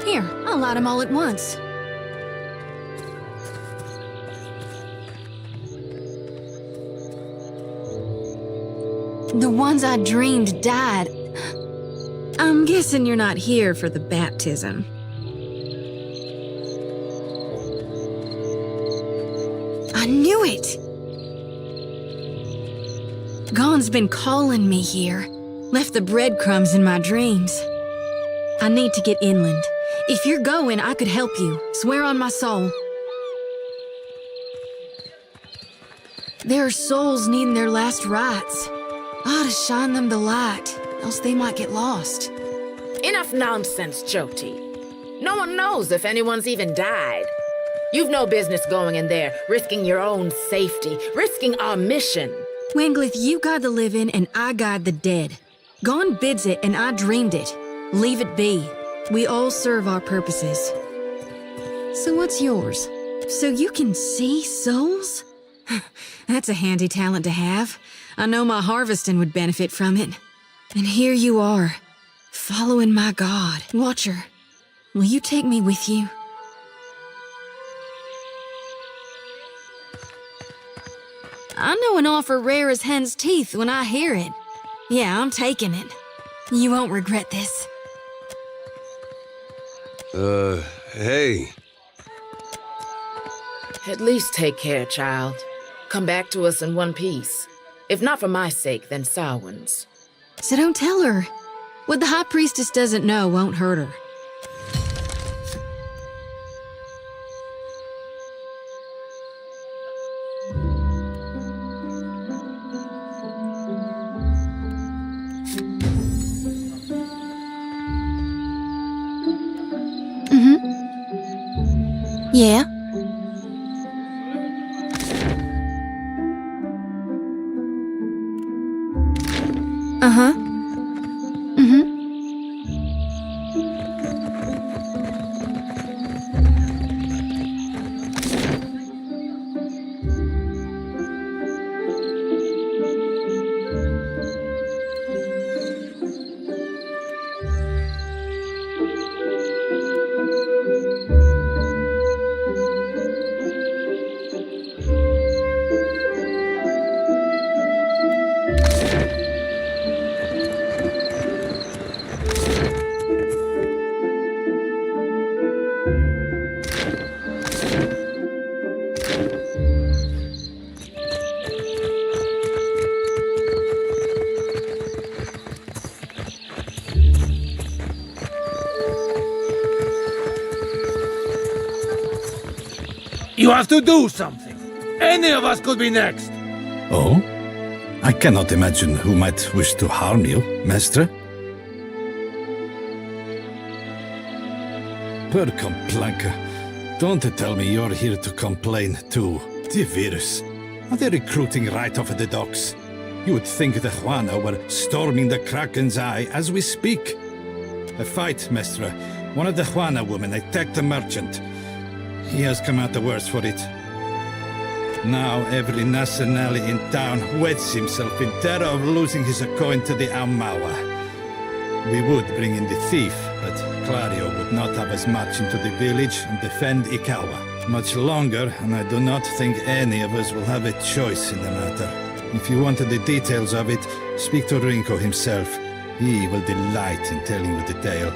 Here, I'll light them all at once. The ones I dreamed died. I'm guessing you're not here for the baptism. I knew it! Gon's been calling me here. Left the breadcrumbs in my dreams. I need to get inland. If you're going, I could help you. Swear on my soul. There are souls needing their last rites. I ought to shine them the light, else they might get lost. Enough nonsense, Jyoti. No one knows if anyone's even died. You've no business going in there, risking your own safety, risking our mission. Wanglith, you guide the living and I guide the dead. Gon bids it and I dreamed it. Leave it be. We all serve our purposes. So what's yours? So you can see souls? That's a handy talent to have. I know my harvesting would benefit from it. And here you are, following my God. Watcher, will you take me with you? I know an offer rare as hen's teeth when I hear it. Yeah, I'm taking it. You won't regret this. Hey. At least take care, child. Come back to us in one piece. If not for my sake, then Samhain's. So don't tell her. What the High Priestess doesn't know won't hurt her. Yeah? Uh-huh. Mm-hmm. You have to do something. Any of us could be next. Oh? I cannot imagine who might wish to harm you, Mestre. Per complanca. Don't tell me you're here to complain too. The virus. Are they recruiting right off of the docks? You would think the Juana were storming the Kraken's Eye as we speak. A fight, Mestre. One of the Juana women attacked a merchant. He has come out the worse for it. Now every Nasanali in town wets himself in terror of losing his coin to the Aumaua. We would bring in the thief, but Clario would not have us march into the village and defend Ikawa much longer, and I do not think any of us will have a choice in the matter. If you wanted the details of it, speak to Rinko himself. He will delight in telling you the tale.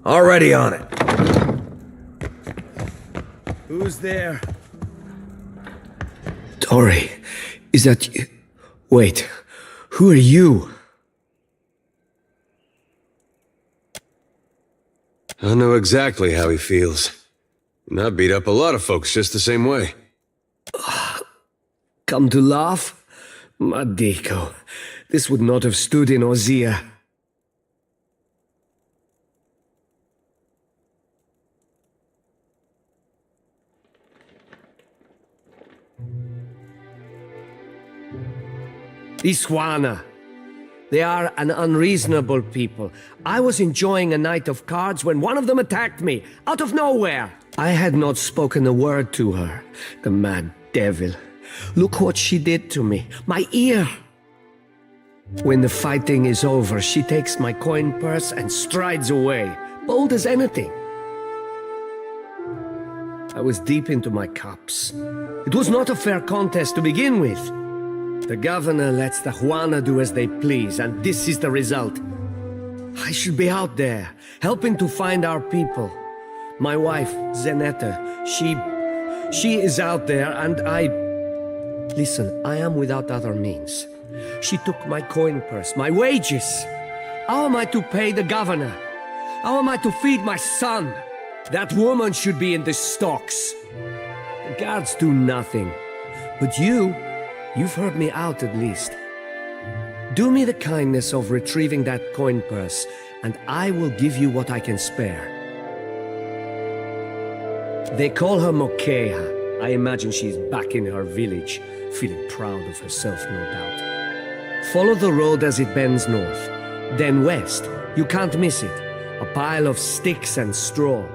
Already on it. Who's there? Tori, is that you? Wait, who are you? I know exactly how he feels. And I beat up a lot of folks just the same way. Come to laugh? Madiko, this would not have stood in Ozia. These Juana. They are an unreasonable people. I was enjoying a night of cards when one of them attacked me, out of nowhere. I had not spoken a word to her. The mad devil. Look what she did to me. My ear. When the fighting is over, she takes my coin purse and strides away, bold as anything. I was deep into my cups. It was not a fair contest to begin with. The governor lets the Juana do as they please, and this is the result. I should be out there, helping to find our people. My wife, Zeneta, she is out there, and Listen, I am without other means. She took my coin purse, my wages. How am I to pay the governor? How am I to feed my son? That woman should be in the stocks. The guards do nothing. But you've heard me out at least. Do me the kindness of retrieving that coin purse, and I will give you what I can spare. They call her Mokeha. I imagine she's back in her village, feeling proud of herself, no doubt. Follow the road as it bends north, then west. You can't miss it. A pile of sticks and straw.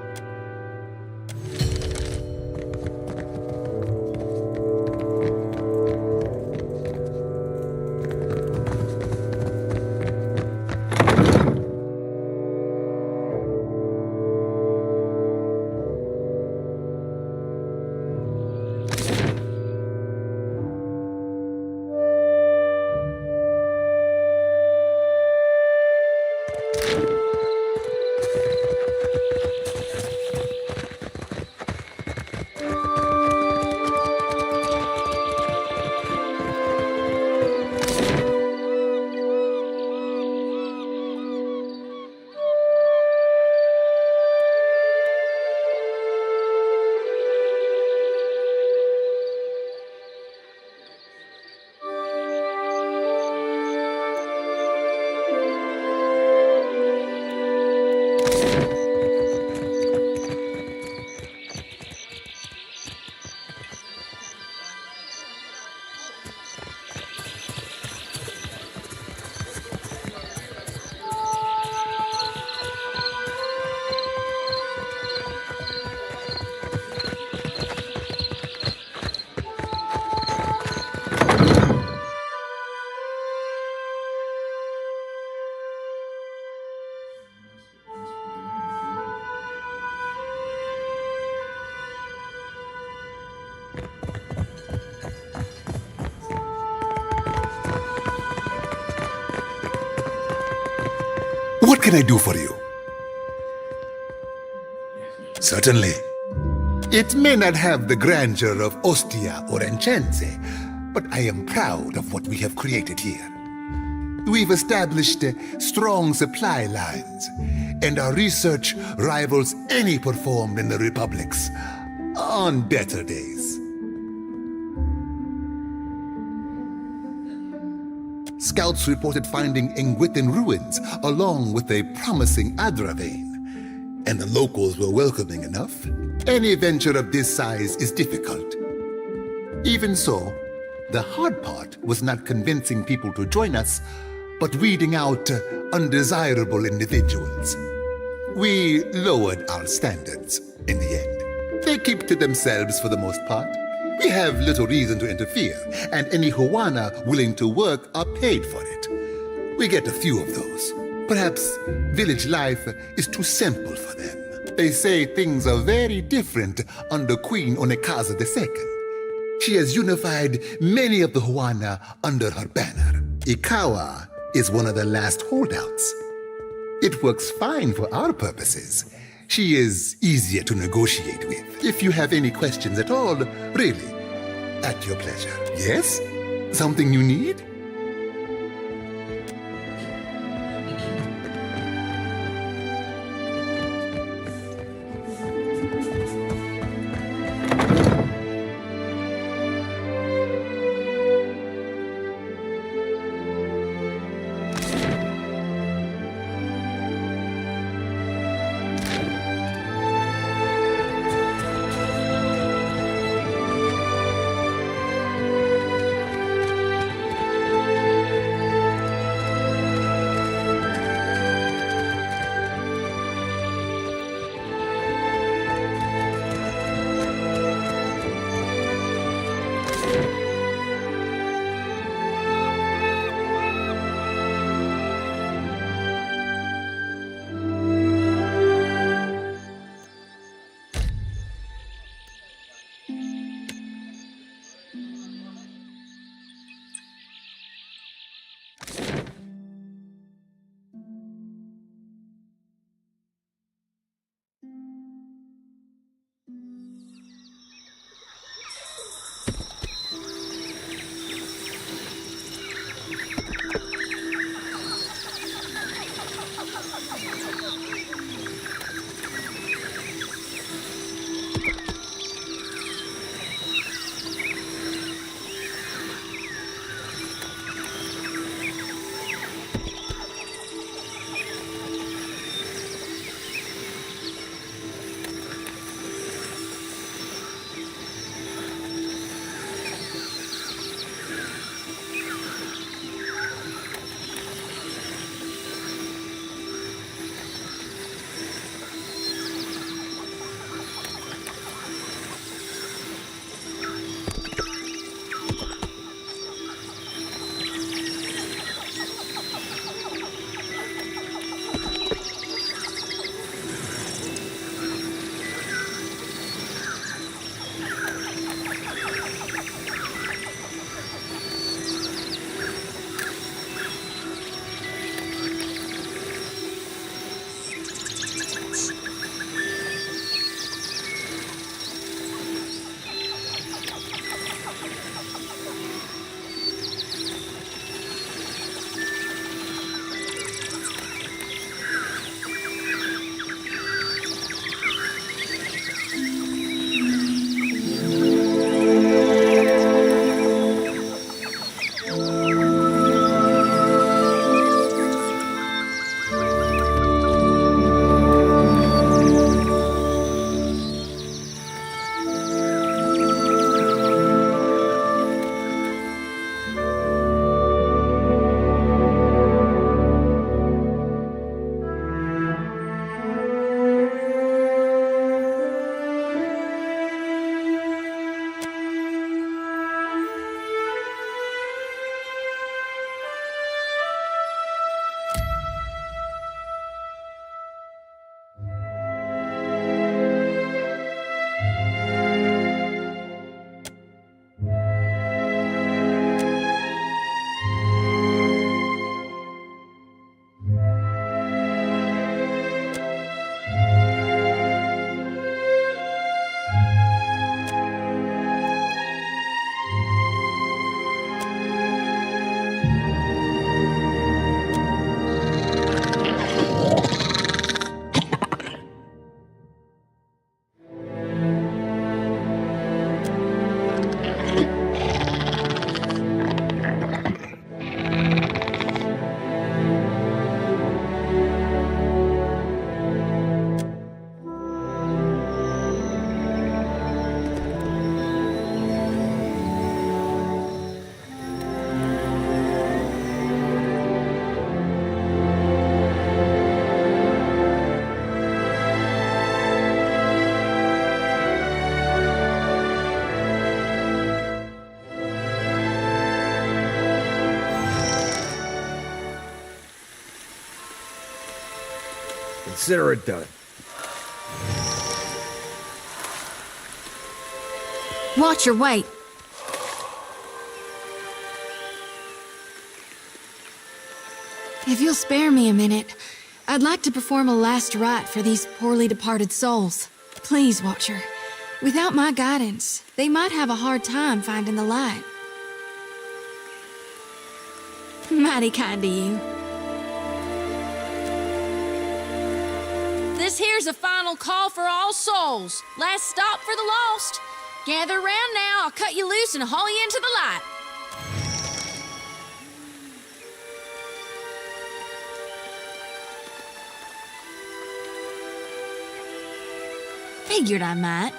can I do for you? Certainly. It may not have the grandeur of Ostia or Enchanze, but I am proud of what we have created here. We've established strong supply lines, and our research rivals any performed in the Republics on better days. Scouts reported finding Engwithan ruins along with a promising Adra vein, and the locals were welcoming enough. Any venture of this size is difficult. Even so, the hard part was not convincing people to join us, but weeding out undesirable individuals. We lowered our standards in the end. They keep to themselves for the most part. We have little reason to interfere, and any Huana willing to work are paid for it. We get a few of those. Perhaps village life is too simple for them. They say things are very different under Queen Onekaza II. She has unified many of the Huana under her banner. Ikawa is one of the last holdouts. It works fine for our purposes. She is easier to negotiate with. If you have any questions at all, really, at your pleasure. Yes? Something you need? consider it done. Watch your weight. If you'll spare me a minute, I'd like to perform a last rite for these poorly departed souls. Please, Watcher. Without my guidance, they might have a hard time finding the light. Mighty kind of you. This here's a final call for all souls. Last stop for the lost. Gather round now, I'll cut you loose and haul you into the light. Figured I might.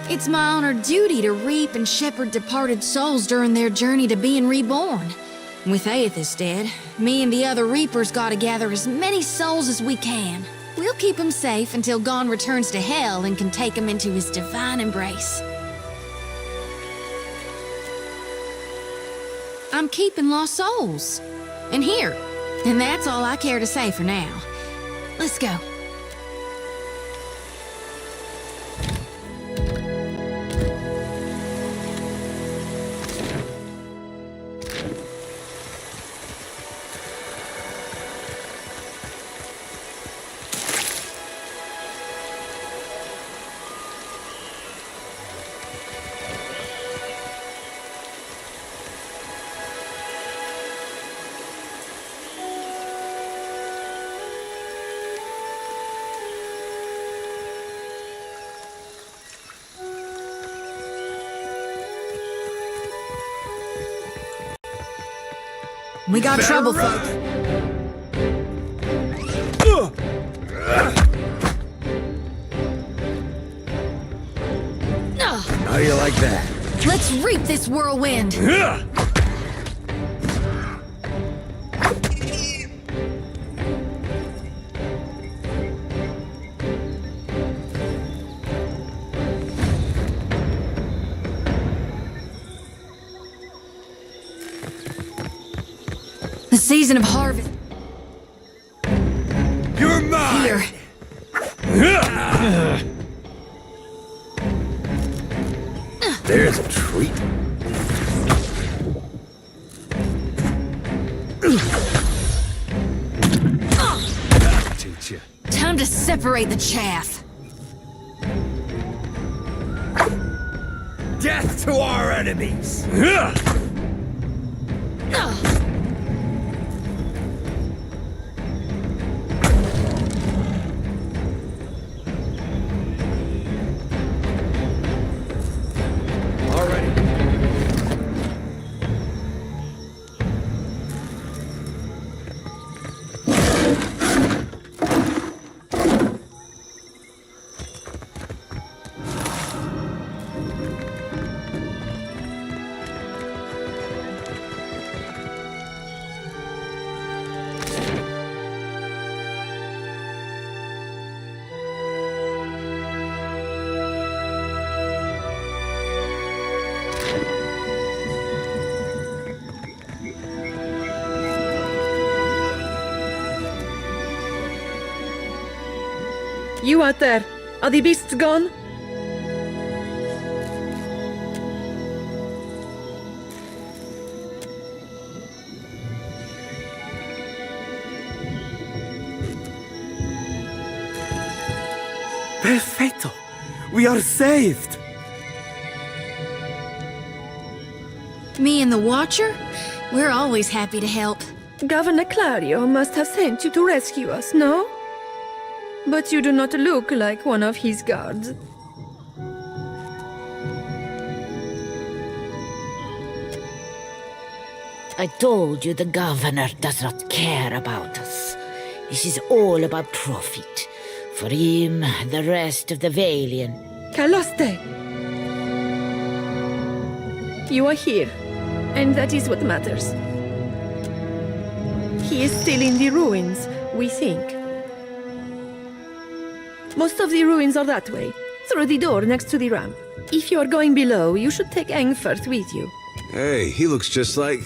It's my honored duty to reap and shepherd departed souls during their journey to being reborn. With Aethys dead, me and the other reapers gotta gather as many souls as we can. We'll keep them safe until Gon returns to Hell and can take them into his divine embrace. I'm keeping lost souls. And here. And that's all I care to say for now. Let's go. We got trouble, folk. How do you like that? Let's reap this whirlwind. The season of harvest. You're mine! Here. There's a treat. That'll teach you. Time to separate the chaff. Death to our enemies! You out there, are the beasts gone? Perfetto! We are saved! Me and the Watcher? We're always happy to help. Governor Clario must have sent you to rescue us, no? But you do not look like one of his guards. I told you the governor does not care about us. This is all about profit. For him, the rest of the Valian. Caloste! You are here, and that is what matters. He is still in the ruins, we think. Most of the ruins are that way, through the door next to the ramp. If you are going below, you should take Engfert with you. Hey, he looks just like...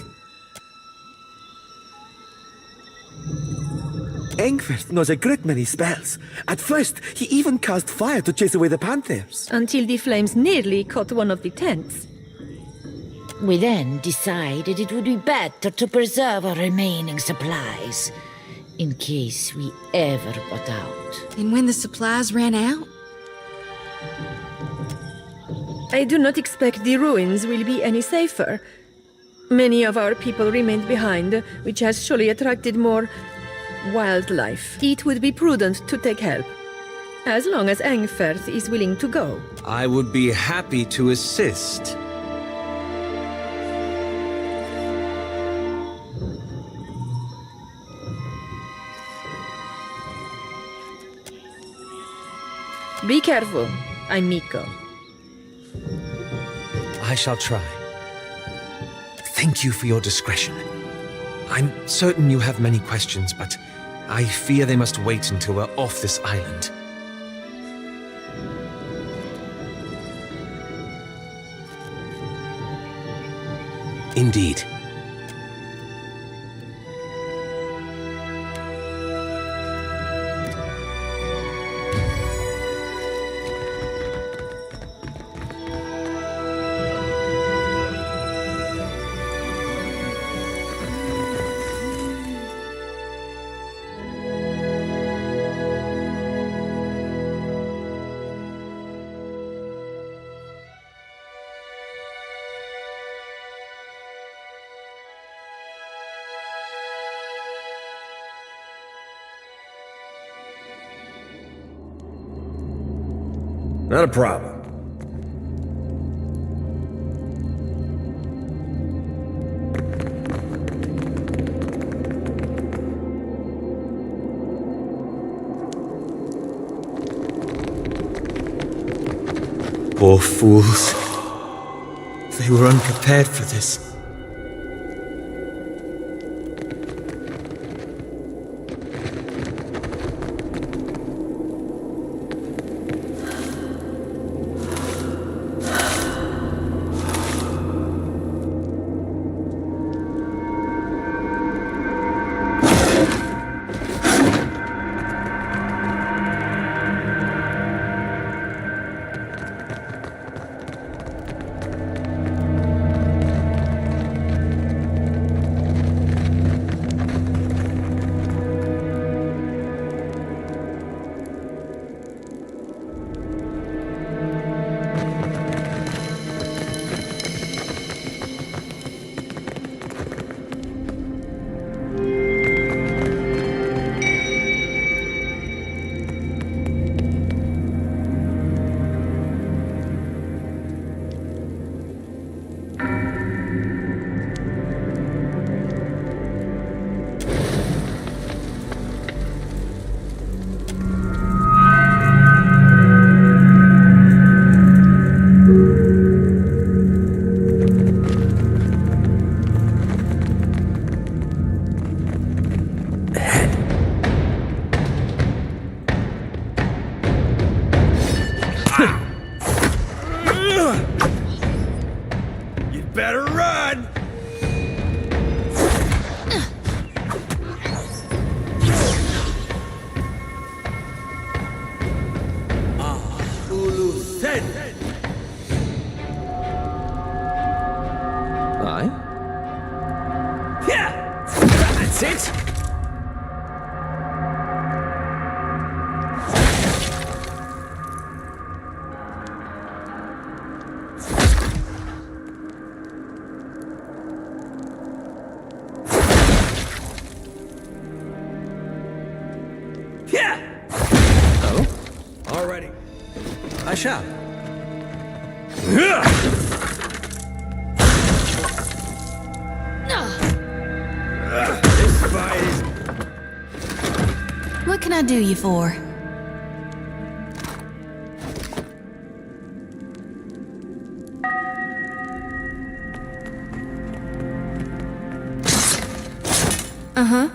Engfirth knows a great many spells. At first, he even cast fire to chase away the panthers. Until the flames nearly caught one of the tents. We then decided it would be better to preserve our remaining supplies, in case we ever got out. And when the supplies ran out? I do not expect the ruins will be any safer. Many of our people remained behind, which has surely attracted more wildlife. It would be prudent to take help, as long as Engfirth is willing to go. I would be happy to assist. Be careful, I'm Miko. I shall try. Thank you for your discretion. I'm certain you have many questions, but I fear they must wait until we're off this island. Indeed. Not a problem. Poor fools. They were unprepared for this. Better run! Ulu said. Aye? Yeah! That's it! Alrighty. I shall. This fight is... What can I do you for? Uh-huh.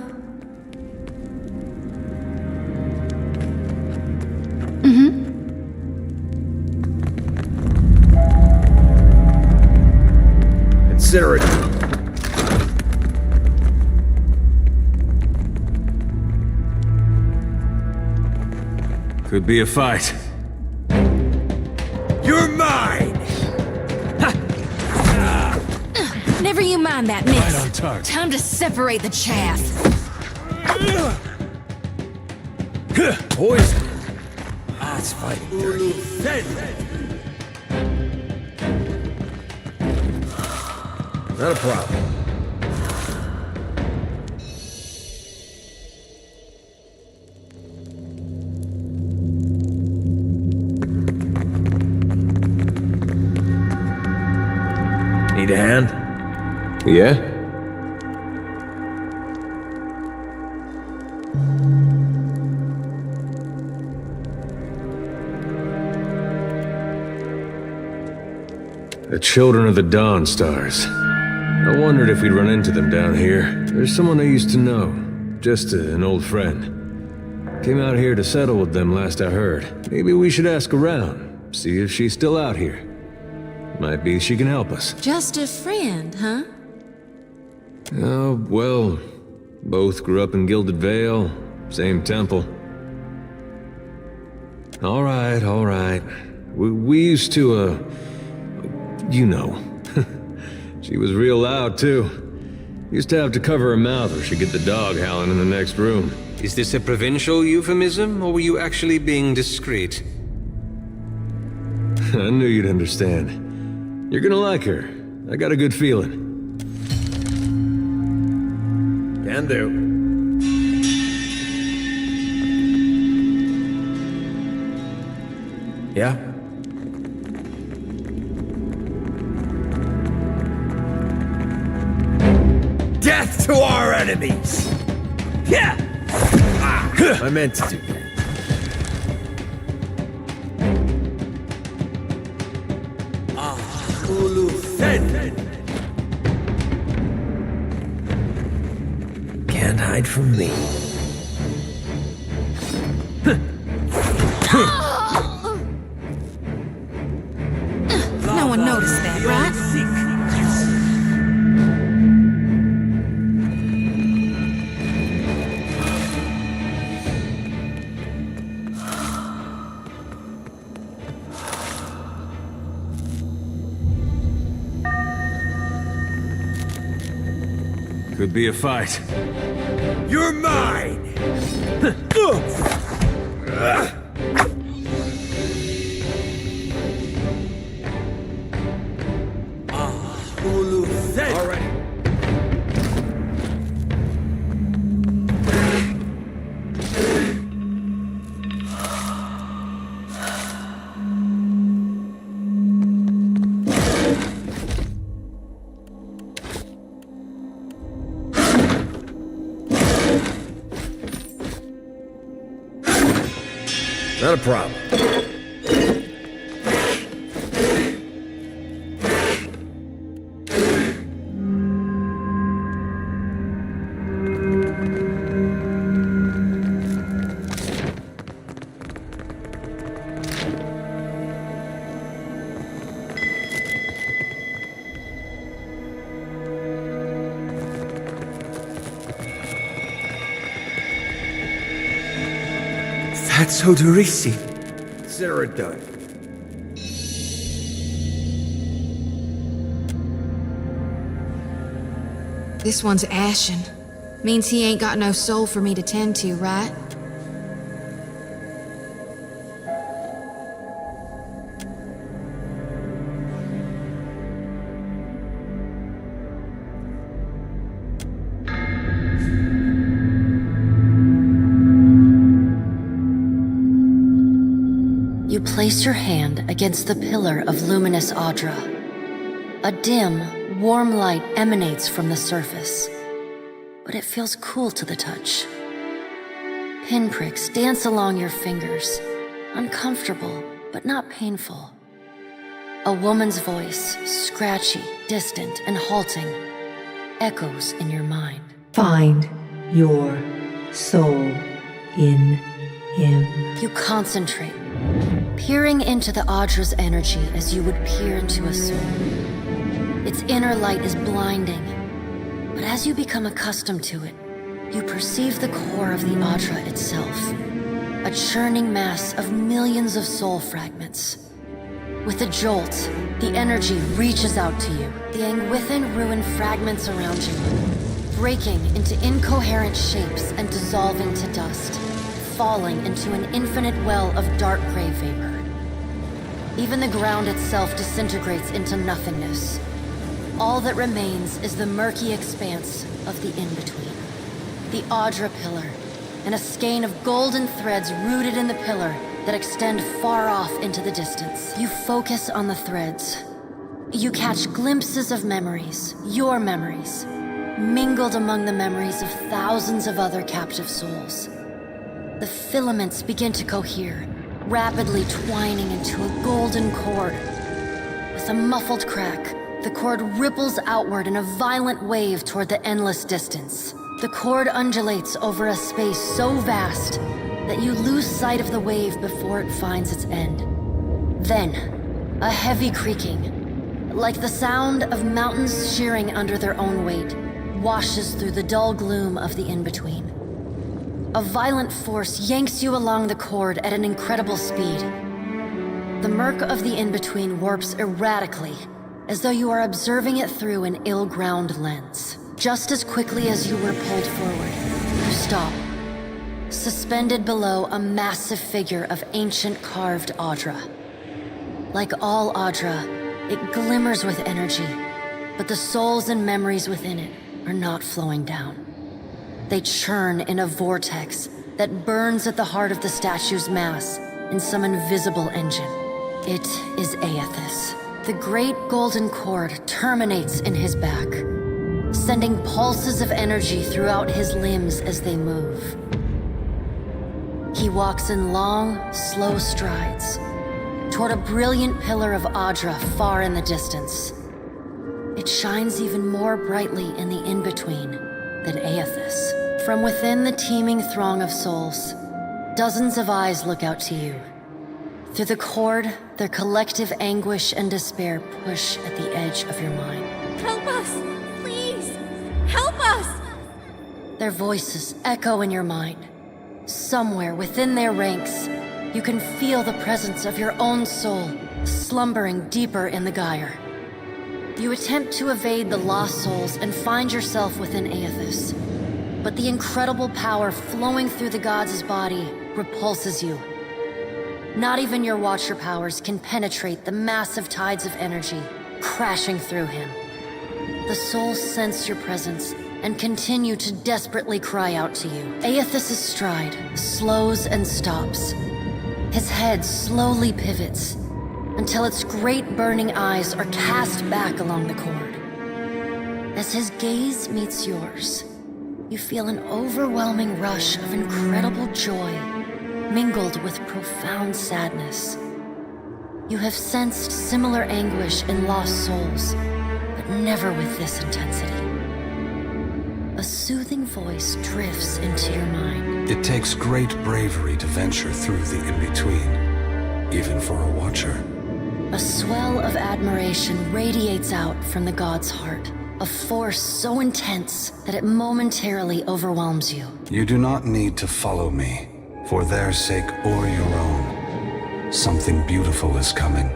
Consider it. Could be a fight. You're mine! Never you mind that, miss. Right on target. Time to separate the chaff. Poison. That's fighting dirty. Not a problem. Need a hand? Yeah? The Children of the Dawn Stars. I wondered if we'd run into them down here. There's someone I used to know. Just an old friend. Came out here to settle with them last I heard. Maybe we should ask around. See if she's still out here. Might be she can help us. Just a friend, huh? Oh, well, both grew up in Gilded Vale, same temple. All right. We used to, you know. She was real loud, too. Used to have to cover her mouth or she'd get the dog howling in the next room. Is this a provincial euphemism, or were you actually being discreet? I knew you'd understand. You're gonna like her. I got a good feeling. Can do. Yeah? Death to our enemies! Yeah! I meant to do that. Can't hide from me. No one noticed that, right? Could be a fight. You're mine! All right. Not a problem. That's Odorisi. Consider it done. This one's ashen. Means he ain't got no soul for me to tend to, right? You place your hand against the pillar of luminous Audra. A dim, warm light emanates from the surface, but it feels cool to the touch. Pinpricks dance along your fingers, uncomfortable but not painful. A woman's voice, scratchy, distant, and halting, echoes in your mind. Find your soul in him. You concentrate, peering into the Audra's energy as you would peer into a soul. Its inner light is blinding, but as you become accustomed to it, you perceive the core of the Audra itself, a churning mass of millions of soul fragments. With a jolt, the energy reaches out to you, the Angwithan ruin fragments around you, breaking into incoherent shapes and dissolving to dust, falling into an infinite well of dark gray vapor. Even the ground itself disintegrates into nothingness. All that remains is the murky expanse of the in-between. The Audra Pillar, and a skein of golden threads rooted in the pillar that extend far off into the distance. You focus on the threads. You catch glimpses of memories, your memories, mingled among the memories of thousands of other captive souls. The filaments begin to cohere, rapidly twining into a golden cord. With a muffled crack, the cord ripples outward in a violent wave toward the endless distance. The cord undulates over a space so vast that you lose sight of the wave before it finds its end. Then, a heavy creaking, like the sound of mountains shearing under their own weight, washes through the dull gloom of the in-between. A violent force yanks you along the cord at an incredible speed. The murk of the in-between warps erratically, as though you are observing it through an ill-ground lens. Just as quickly as you were pulled forward, you stop, suspended below a massive figure of ancient carved Audra. Like all Audra, it glimmers with energy, but the souls and memories within it are not flowing down. They churn in a vortex that burns at the heart of the statue's mass in some invisible engine. It is Aethys. The great golden cord terminates in his back, sending pulses of energy throughout his limbs as they move. He walks in long, slow strides toward a brilliant pillar of Audra far in the distance. It shines even more brightly in the in-between than Aethys. From within the teeming throng of souls, dozens of eyes look out to you. Through the cord, their collective anguish and despair push at the edge of your mind. Help us! Please! Help us! Their voices echo in your mind. Somewhere within their ranks, you can feel the presence of your own soul slumbering deeper in the gyre. You attempt to evade the lost souls and find yourself within Aethys. But the incredible power flowing through the god's body repulses you. Not even your Watcher powers can penetrate the massive tides of energy crashing through him. The souls sense your presence and continue to desperately cry out to you. Aethys' stride slows and stops. His head slowly pivots until its great burning eyes are cast back along the cord. As his gaze meets yours, you feel an overwhelming rush of incredible joy, mingled with profound sadness. You have sensed similar anguish in lost souls, but never with this intensity. A soothing voice drifts into your mind. It takes great bravery to venture through the in-between, even for a Watcher. A swell of admiration radiates out from the god's heart, a force so intense that it momentarily overwhelms you. You do not need to follow me, for their sake or your own. Something beautiful is coming.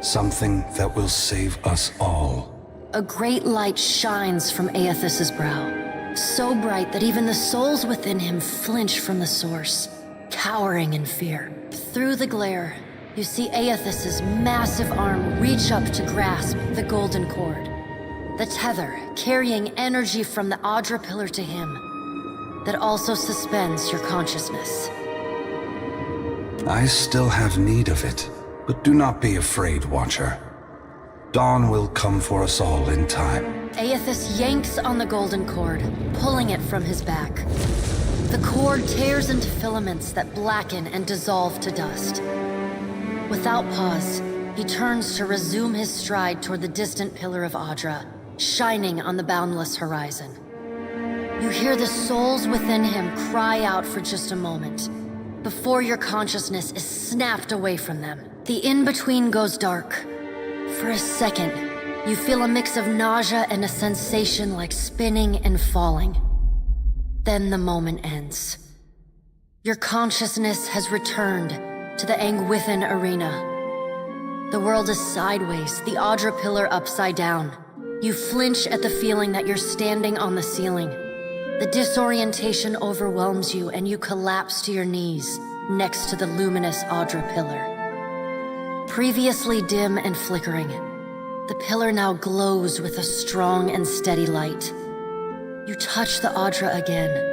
Something that will save us all. A great light shines from Aethys' brow, so bright that even the souls within him flinch from the source, cowering in fear. Through the glare, you see Aethys' massive arm reach up to grasp the golden cord. The tether carrying energy from the Audra pillar to him, that also suspends your consciousness. I still have need of it, but do not be afraid, Watcher. Dawn will come for us all in time. Aethys yanks on the golden cord, pulling it from his back. The cord tears into filaments that blacken and dissolve to dust. Without pause, he turns to resume his stride toward the distant pillar of Audra, shining on the boundless horizon. You hear the souls within him cry out for just a moment, before your consciousness is snapped away from them. The in-between goes dark. For a second, you feel a mix of nausea and a sensation like spinning and falling. Then the moment ends. Your consciousness has returned to the Angwithan arena. The world is sideways, the Audra pillar upside down. You flinch at the feeling that you're standing on the ceiling. The disorientation overwhelms you and you collapse to your knees next to the luminous Audra pillar. Previously dim and flickering, the pillar now glows with a strong and steady light. You touch the Audra again,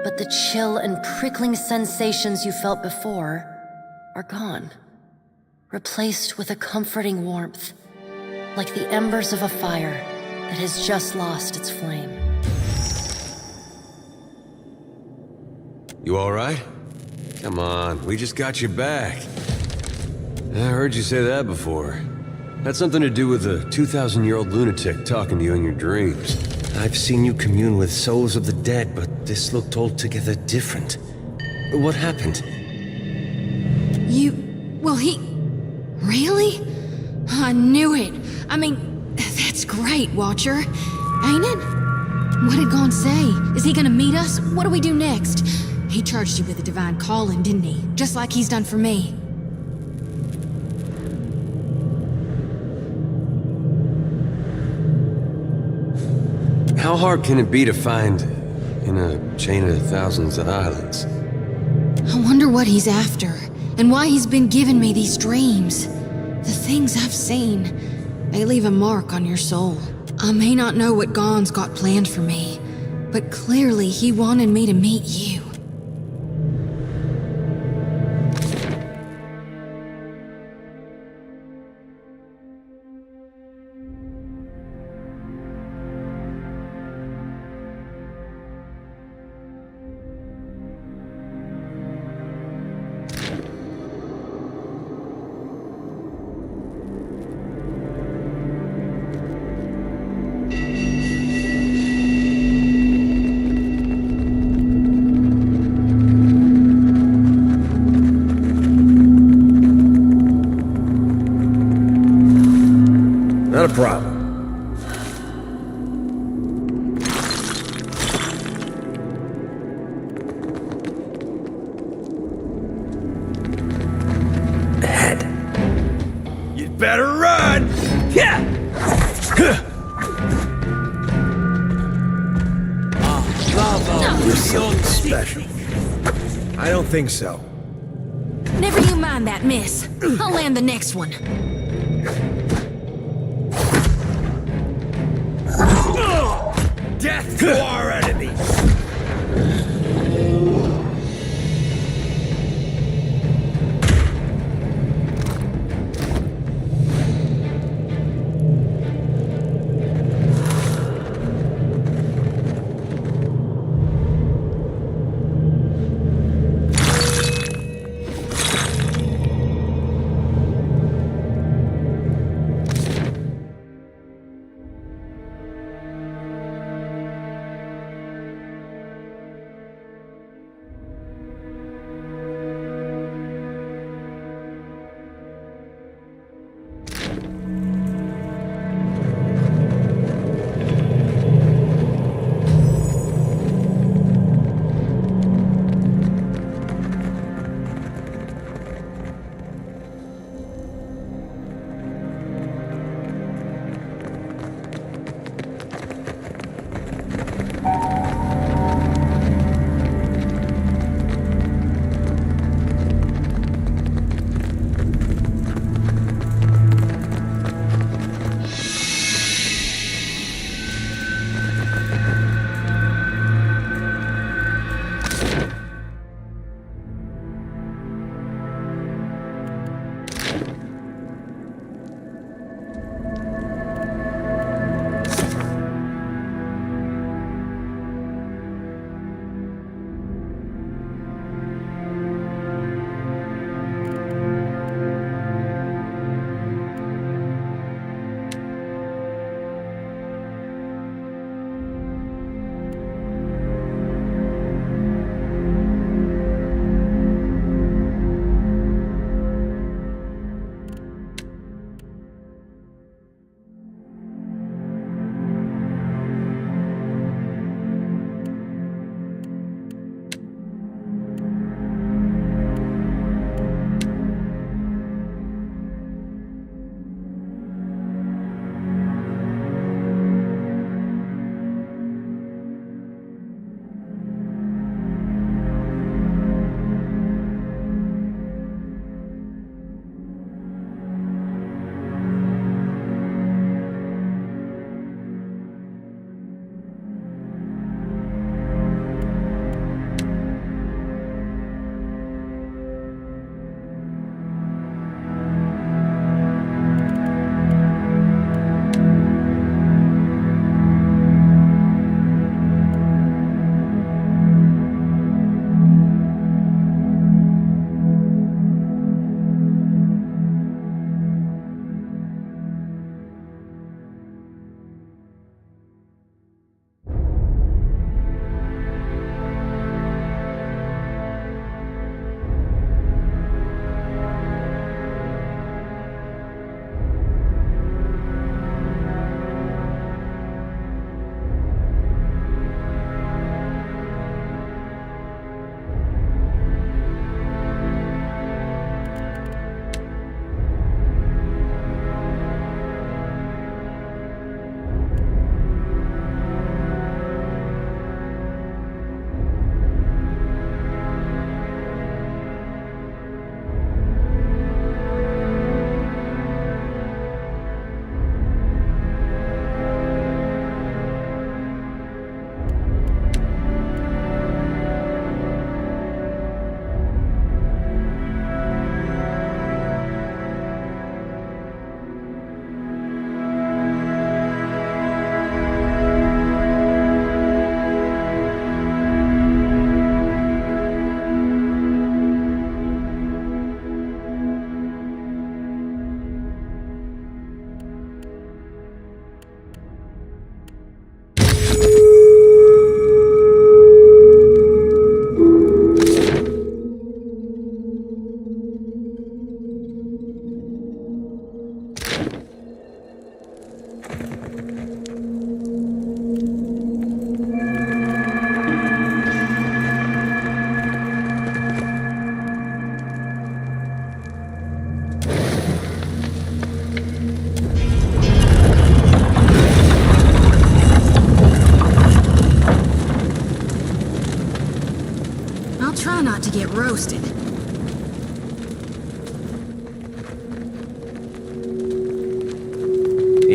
but the chill and prickling sensations you felt before are gone, replaced with a comforting warmth, like the embers of a fire that has just lost its flame. You all right? Come on, we just got you back. I heard you say that before. Had something to do with a 2,000-year-old lunatic talking to you in your dreams. I've seen you commune with souls of the dead, but this looked altogether different. What happened? Really? I knew it. I mean, that's great, Watcher. Ain't it? What did Gon say? Is he gonna meet us? What do we do next? He charged you with a divine calling, didn't he? Just like he's done for me. How hard can it be to find in a chain of thousands of islands? I wonder what he's after, and why he's been giving me these dreams. The things I've seen, they leave a mark on your soul. I may not know what Gon's got planned for me, but clearly he wanted me to meet you. Not a problem. Ahead. You'd better run! Yeah! You're something special. I don't think so. Never you mind that, miss. I'll land the next one. Death to our enemies!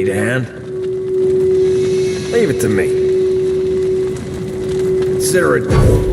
need a hand? Leave it to me. Consider it done.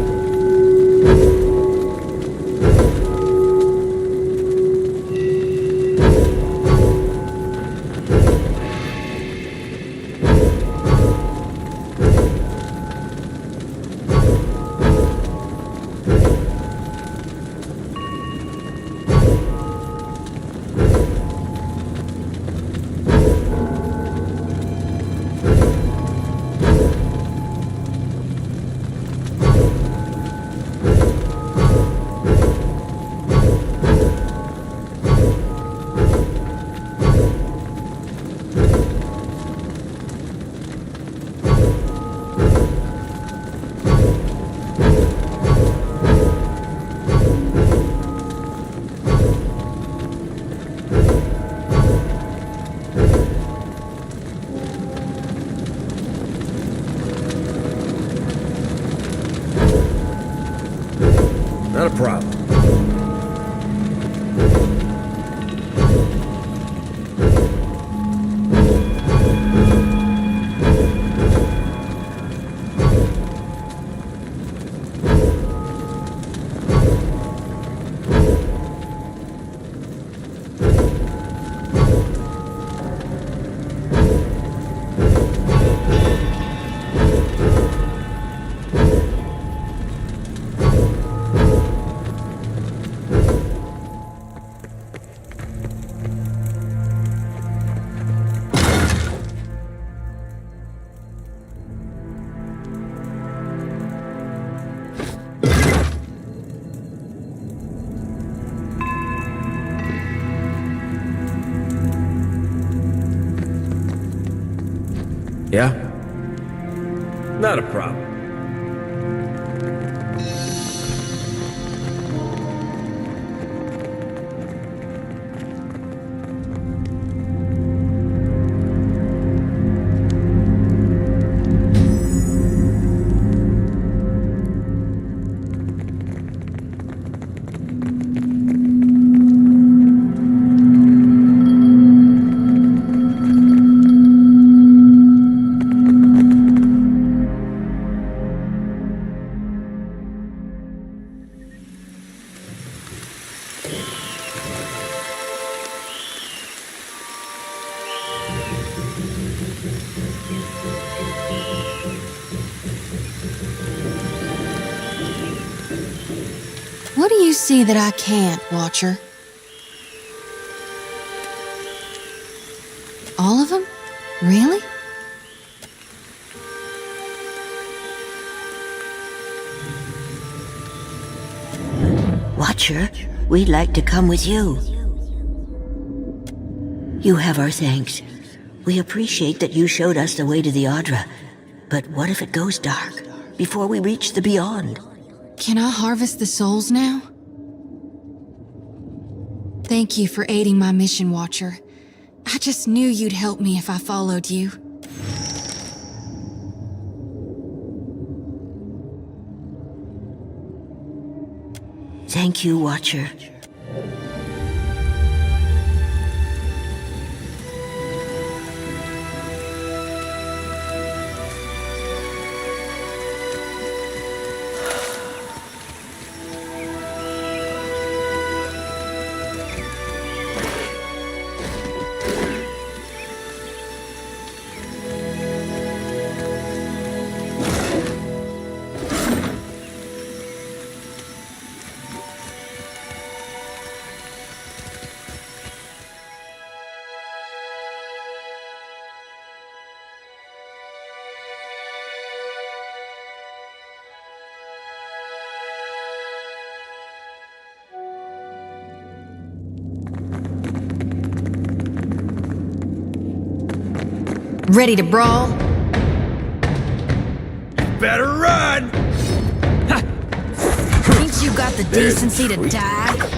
Not a problem. Yeah? Not a problem. What do you see that I can't, Watcher? All of them? Really? Watcher, we'd like to come with you. You have our thanks. We appreciate that you showed us the way to the Audra. But what if it goes dark, before we reach the Beyond? Can I harvest the souls now? Thank you for aiding my mission, Watcher. I just knew you'd help me if I followed you. Thank you, Watcher. Ready to brawl? Better run! Ain't you got the decency to die?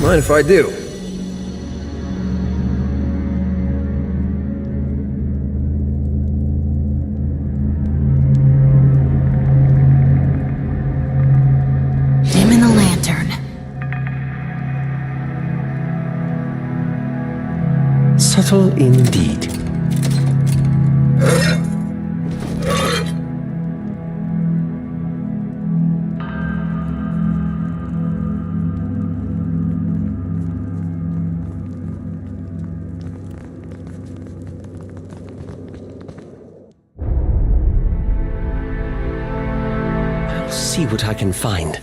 Mind if I do? Dim in the lantern. Subtle indeed. I'll see what I can find.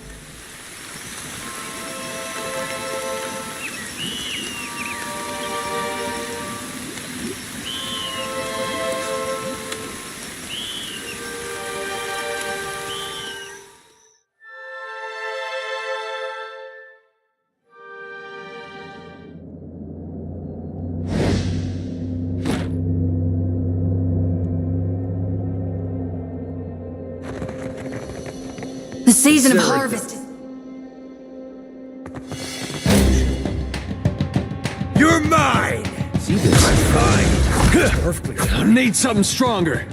The season of harvest is... You're mine! See this? I'm fine. Perfectly. I need something stronger.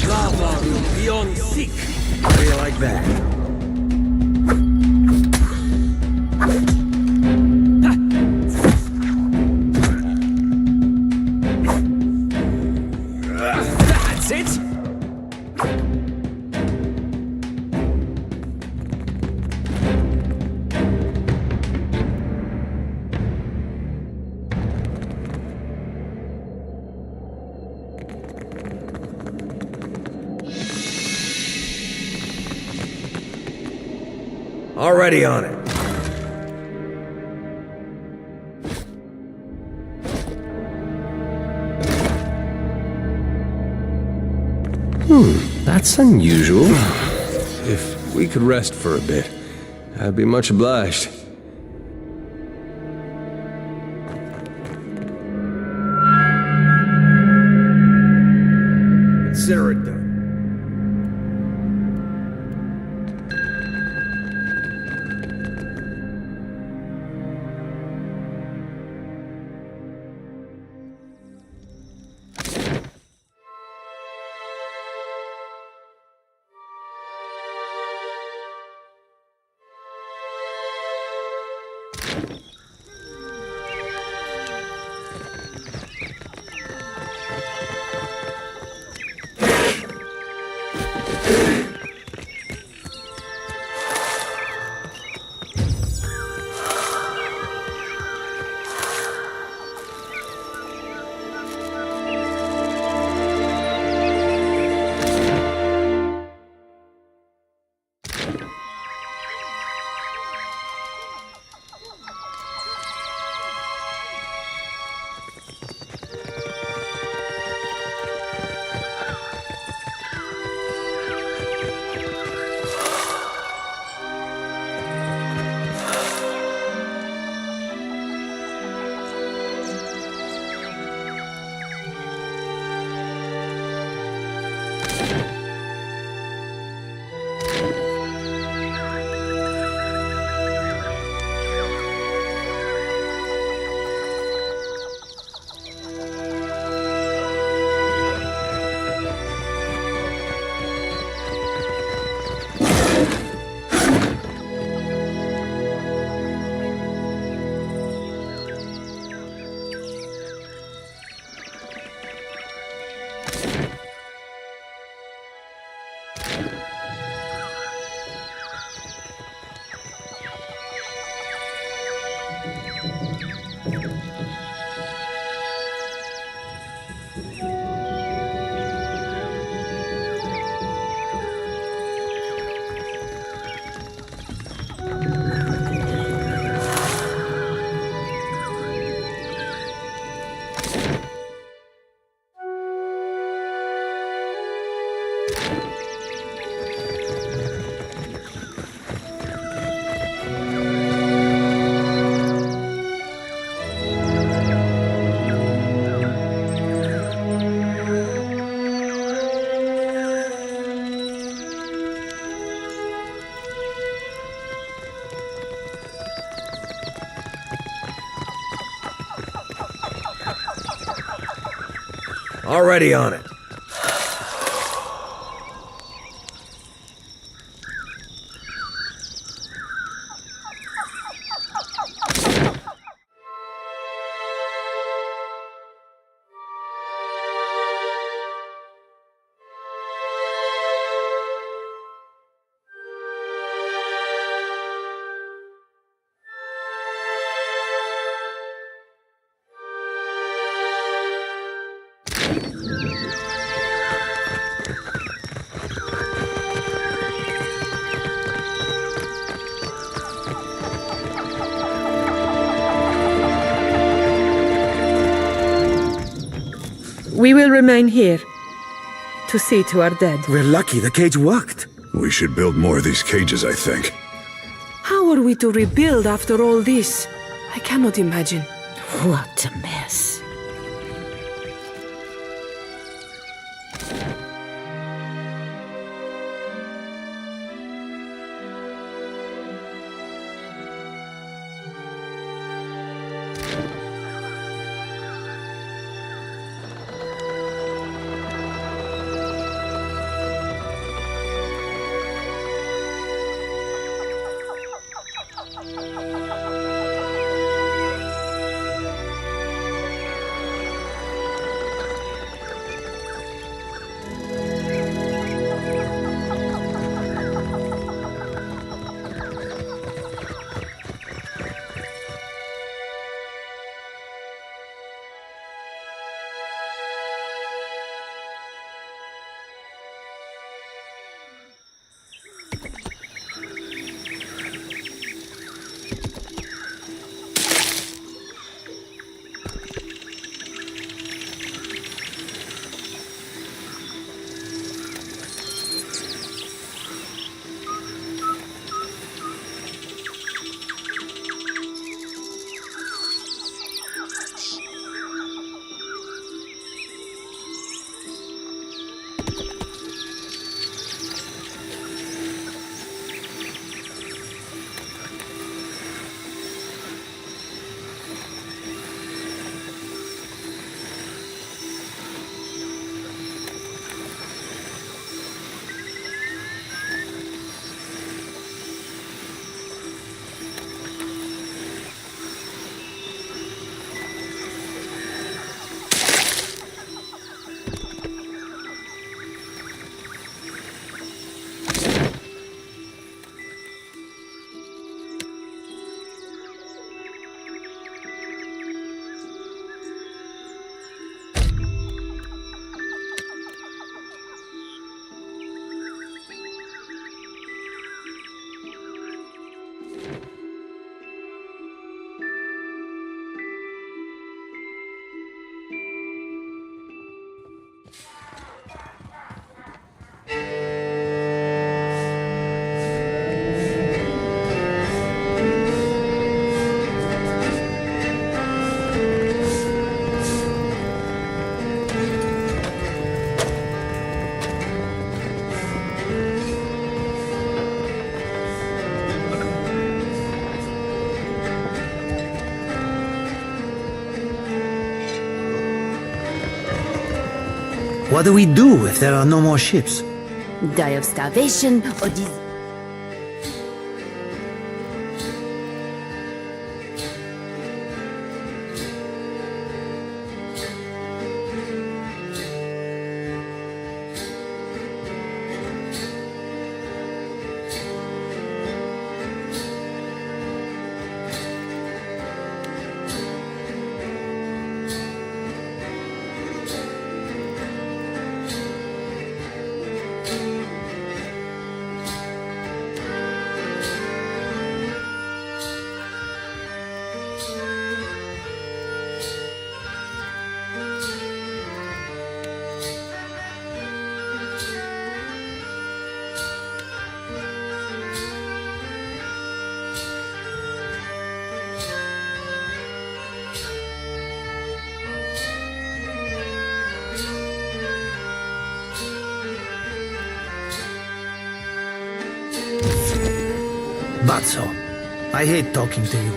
Lava will be on sick. How do you like that? That's it! Already on it. That's unusual. If we could rest for a bit, I'd be much obliged. Consider it done. Already on it. We will remain here to see to our dead. We're lucky the cage worked. We should build more of these cages, I think. How are we to rebuild after all this? I cannot imagine. What a mess. What do we do if there are no more ships? Die of starvation or Batso, I hate talking to you.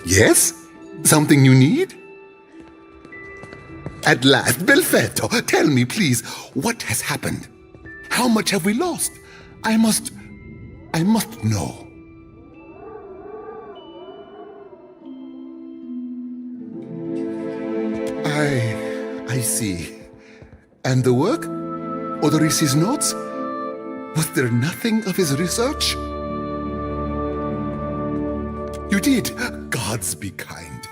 Yes? Something you need? At last, Belfetto, tell me, please, what has happened? How much have we lost? I must know. I see. And the work? Odorisi's notes? Was there nothing of his research? You did. Gods be kind.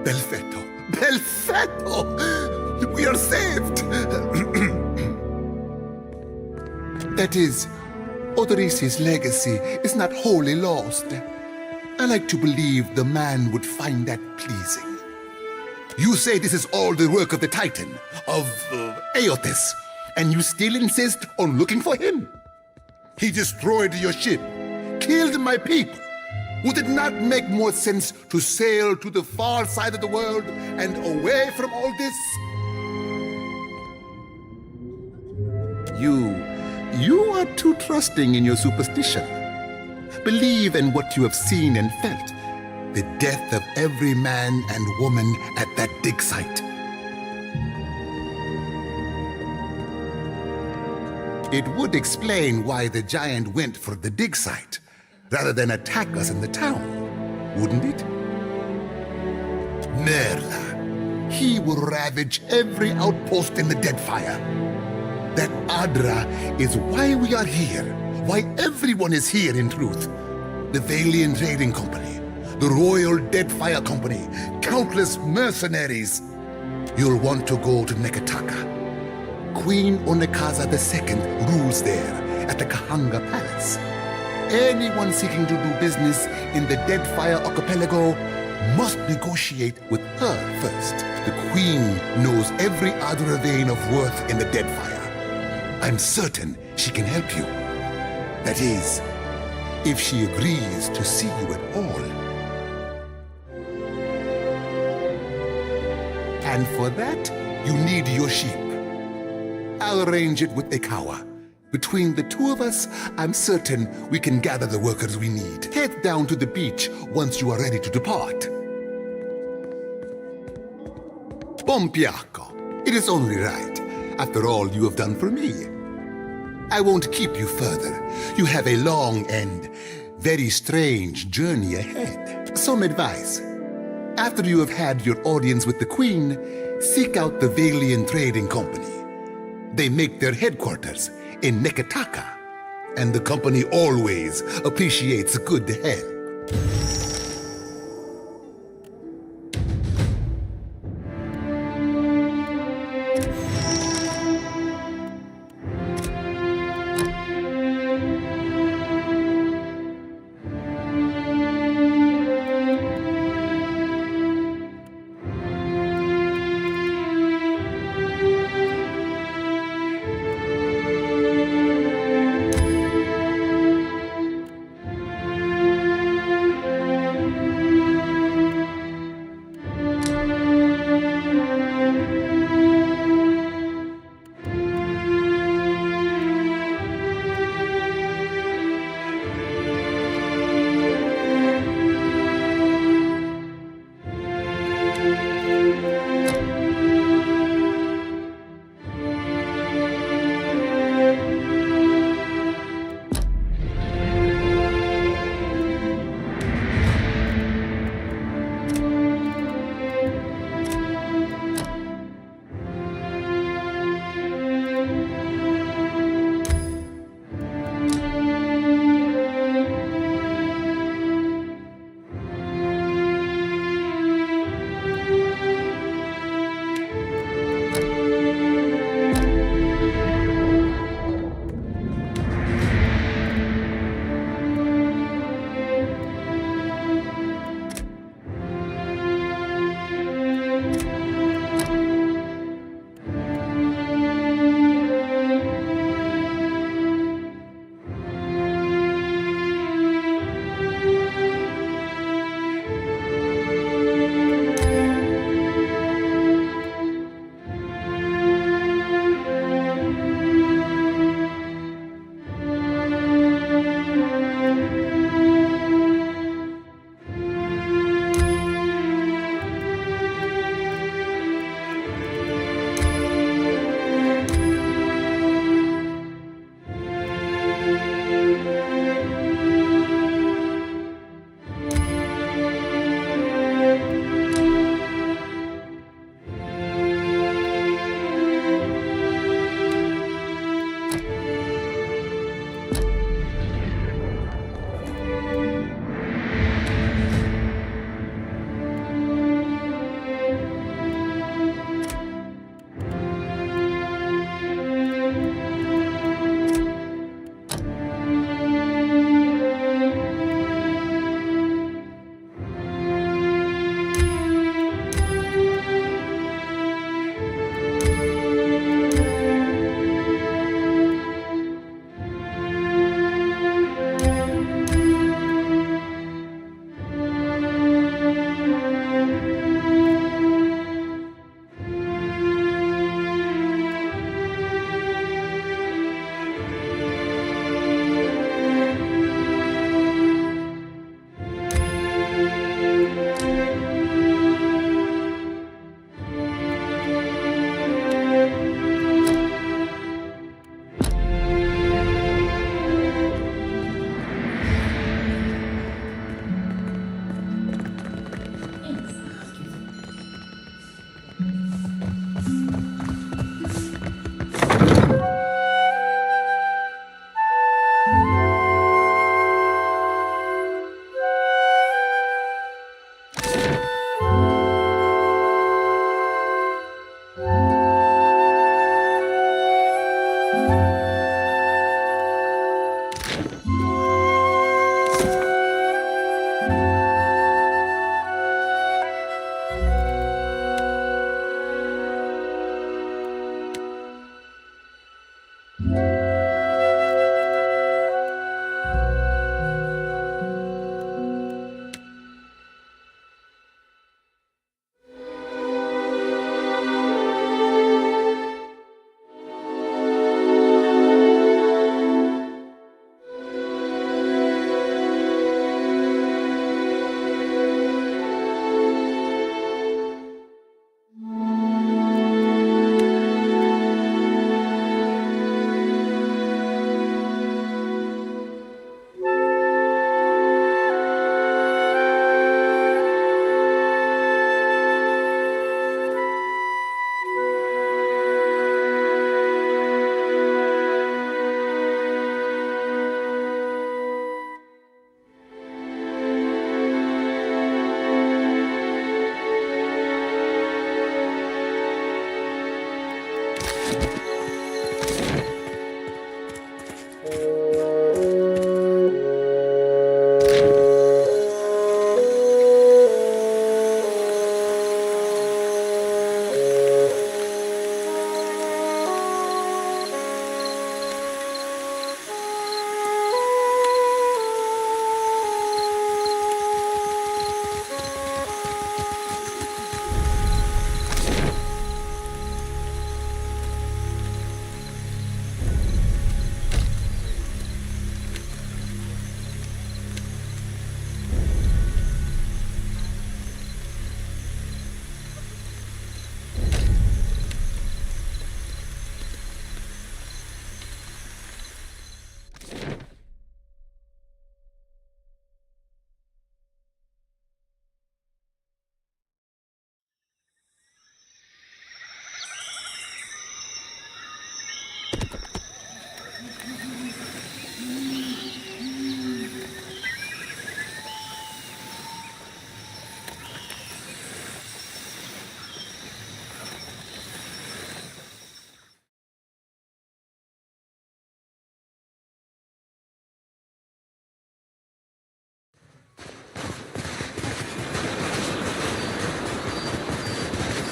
Belfetto! Belfetto! We are saved! That is, Odorisi's legacy is not wholly lost. I like to believe the man would find that pleasing. You say this is all the work of the Titan, of Aeotis, and you still insist on looking for him? He destroyed your ship, killed my people. Would it not make more sense to sail to the far side of the world and away from all this? You are too trusting in your superstition. Believe in what you have seen and felt. The death of every man and woman at that dig site. It would explain why the giant went for the dig site, rather than attack us in the town, wouldn't it? Merla, he will ravage every outpost in the Deadfire. That Adra is why we are here, why everyone is here in truth. The Valiant Trading Company, the Royal Deadfire Company, countless mercenaries. You'll want to go to Neketaka. Queen Onekaza II rules there at the Kahanga Palace. Anyone seeking to do business in the Deadfire Archipelago must negotiate with her first. The Queen knows every Adra vein of worth in the Deadfire. I'm certain she can help you. That is, if she agrees to see you at all. And for that, you need your sheep. I'll arrange it with Ekawa. Between the two of us, I'm certain we can gather the workers we need. Head down to the beach once you are ready to depart. Pompiaco, it is only right. After all you have done for me. I won't keep you further. You have a long and very strange journey ahead. Some advice. After you have had your audience with the Queen, seek out the Valiant Trading Company. They make their headquarters in Neketaka, and the company always appreciates good help.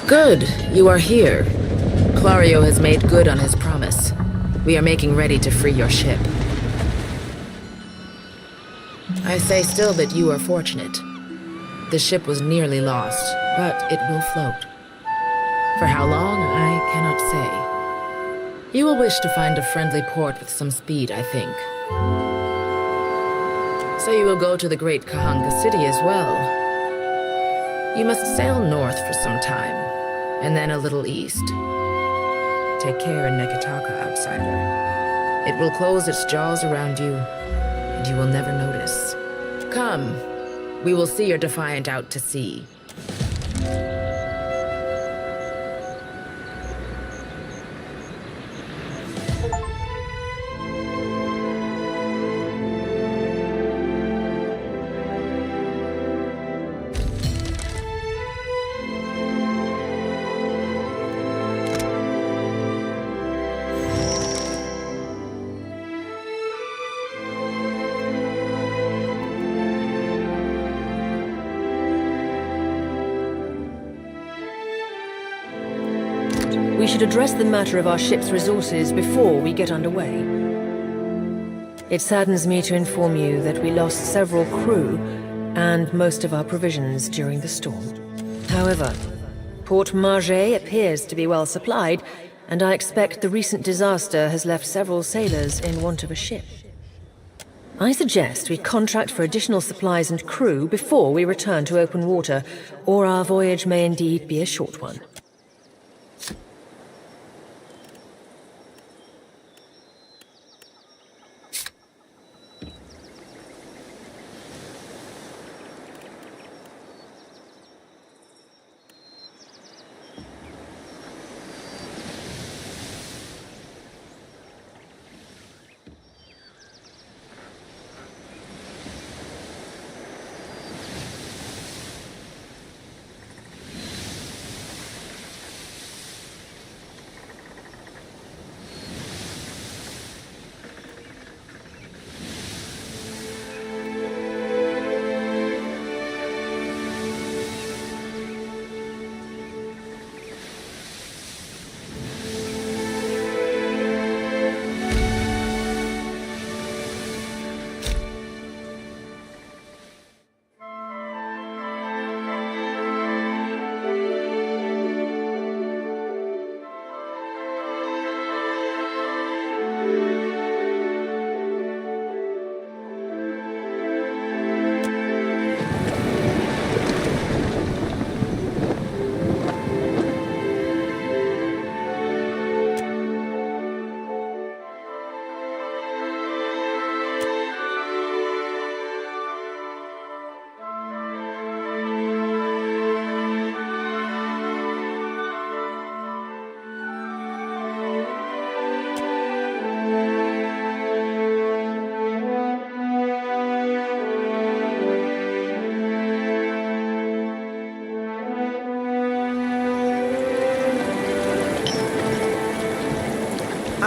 Good, you are here. Clario has made good on his promise. We are making ready to free your ship. I say still that you are fortunate. The ship was nearly lost, but it will float. For how long, I cannot say. You will wish to find a friendly port with some speed, I think. So you will go to the great Kahanga city as well. You must sail north for some time, and then a little east. Take care in Neketaka, outsider. It will close its jaws around you, and you will never notice. Come, we will see your Defiant out to sea. We should address the matter of our ship's resources before we get underway. It saddens me to inform you that we lost several crew and most of our provisions during the storm. However, Port Margé appears to be well supplied, and I expect the recent disaster has left several sailors in want of a ship. I suggest we contract for additional supplies and crew before we return to open water, or our voyage may indeed be a short one.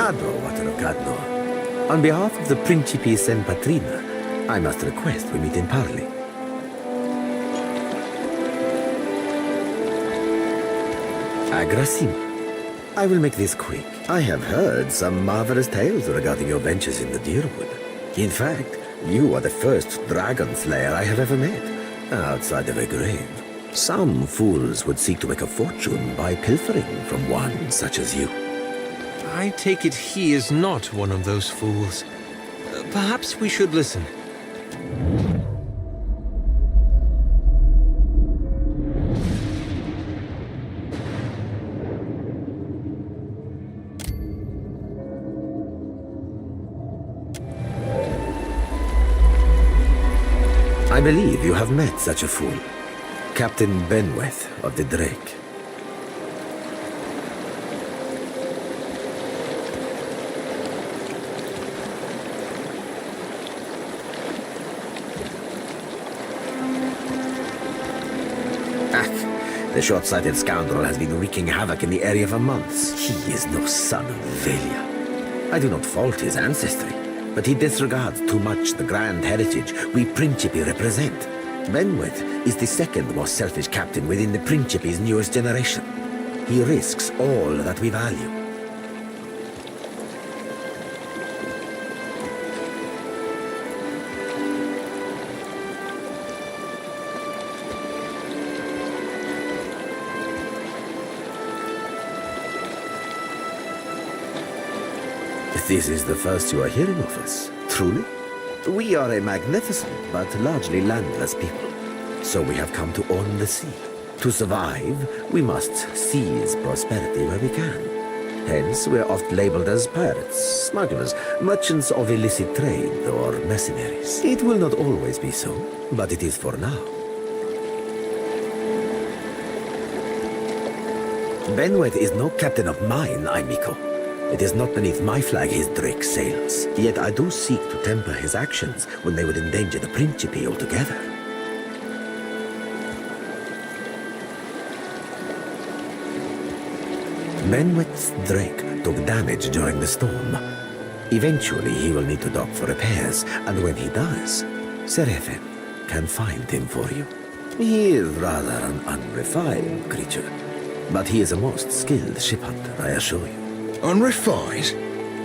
Cadno, Water of Cadno. On behalf of the Principe Sen Patrina, I must request we meet in parley. Agrassim. I will make this quick. I have heard some marvelous tales regarding your ventures in the Deerwood. In fact, you are the first dragon slayer I have ever met, outside of a grave. Some fools would seek to make a fortune by pilfering from one such as you. I take it he is not one of those fools. Perhaps we should listen. I believe you have met such a fool. Captain Benweth of the Drake. The short-sighted scoundrel has been wreaking havoc in the area for months. He is no son of Velia. I do not fault his ancestry, but he disregards too much the grand heritage we Principi represent. Benweth is the second most selfish captain within the Principi's newest generation. He risks all that we value. This is the first you are hearing of us, truly? We are a magnificent but largely landless people, so we have come to own the sea. To survive, we must seize prosperity where we can. Hence, we are oft labeled as pirates, smugglers, merchants of illicit trade, or mercenaries. It will not always be so, but it is for now. Benweth is no captain of mine, Aimiko. It is not beneath my flag his Drake sails. Yet I do seek to temper his actions when they would endanger the Principe altogether. Benweth's Drake took damage during the storm. Eventually he will need to dock for repairs, and when he does, Seraphin can find him for you. He is rather an unrefined creature, but he is a most skilled ship hunter, I assure you. Unrefined?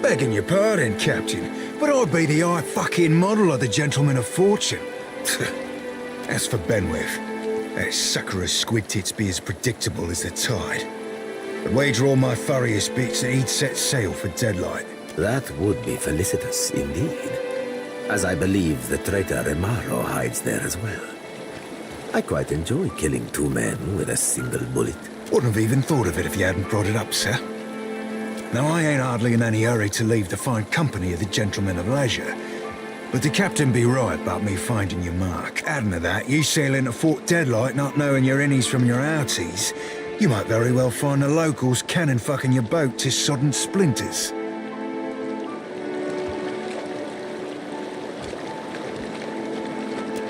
Begging your pardon, Captain, but I'd be the fucking model of the gentleman of fortune. As for Benweth, that sucker of squid tits be as predictable as the tide. I'd wager all my furriest bits that he'd set sail for Deadlight. That would be felicitous indeed, as I believe the traitor Remaro hides there as well. I quite enjoy killing two men with a single bullet. Wouldn't have even thought of it if you hadn't brought it up, sir. Now, I ain't hardly in any hurry to leave the fine company of the gentlemen of leisure, but the captain be right about me finding your mark. Adding to that, you sail into Fort Deadlight not knowing your innies from your outies, you might very well find the locals cannon fucking your boat to sodden splinters.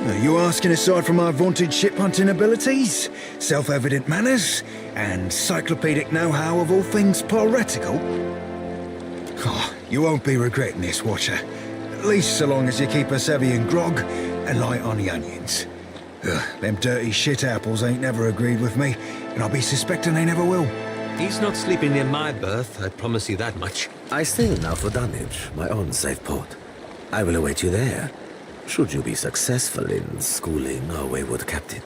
Are you asking aside from my vaunted ship hunting abilities, self-evident manners, and encyclopedic know-how of all things piratical? Oh, you won't be regretting this, Watcher. At least so long as you keep us heavy in grog and light on the onions. Them dirty shit apples ain't never agreed with me, and I'll be suspecting they never will. He's not sleeping near my berth, I promise you that much. I sail now for Dunwich, my own safe port. I will await you there, should you be successful in schooling our wayward captain.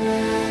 Aetheus.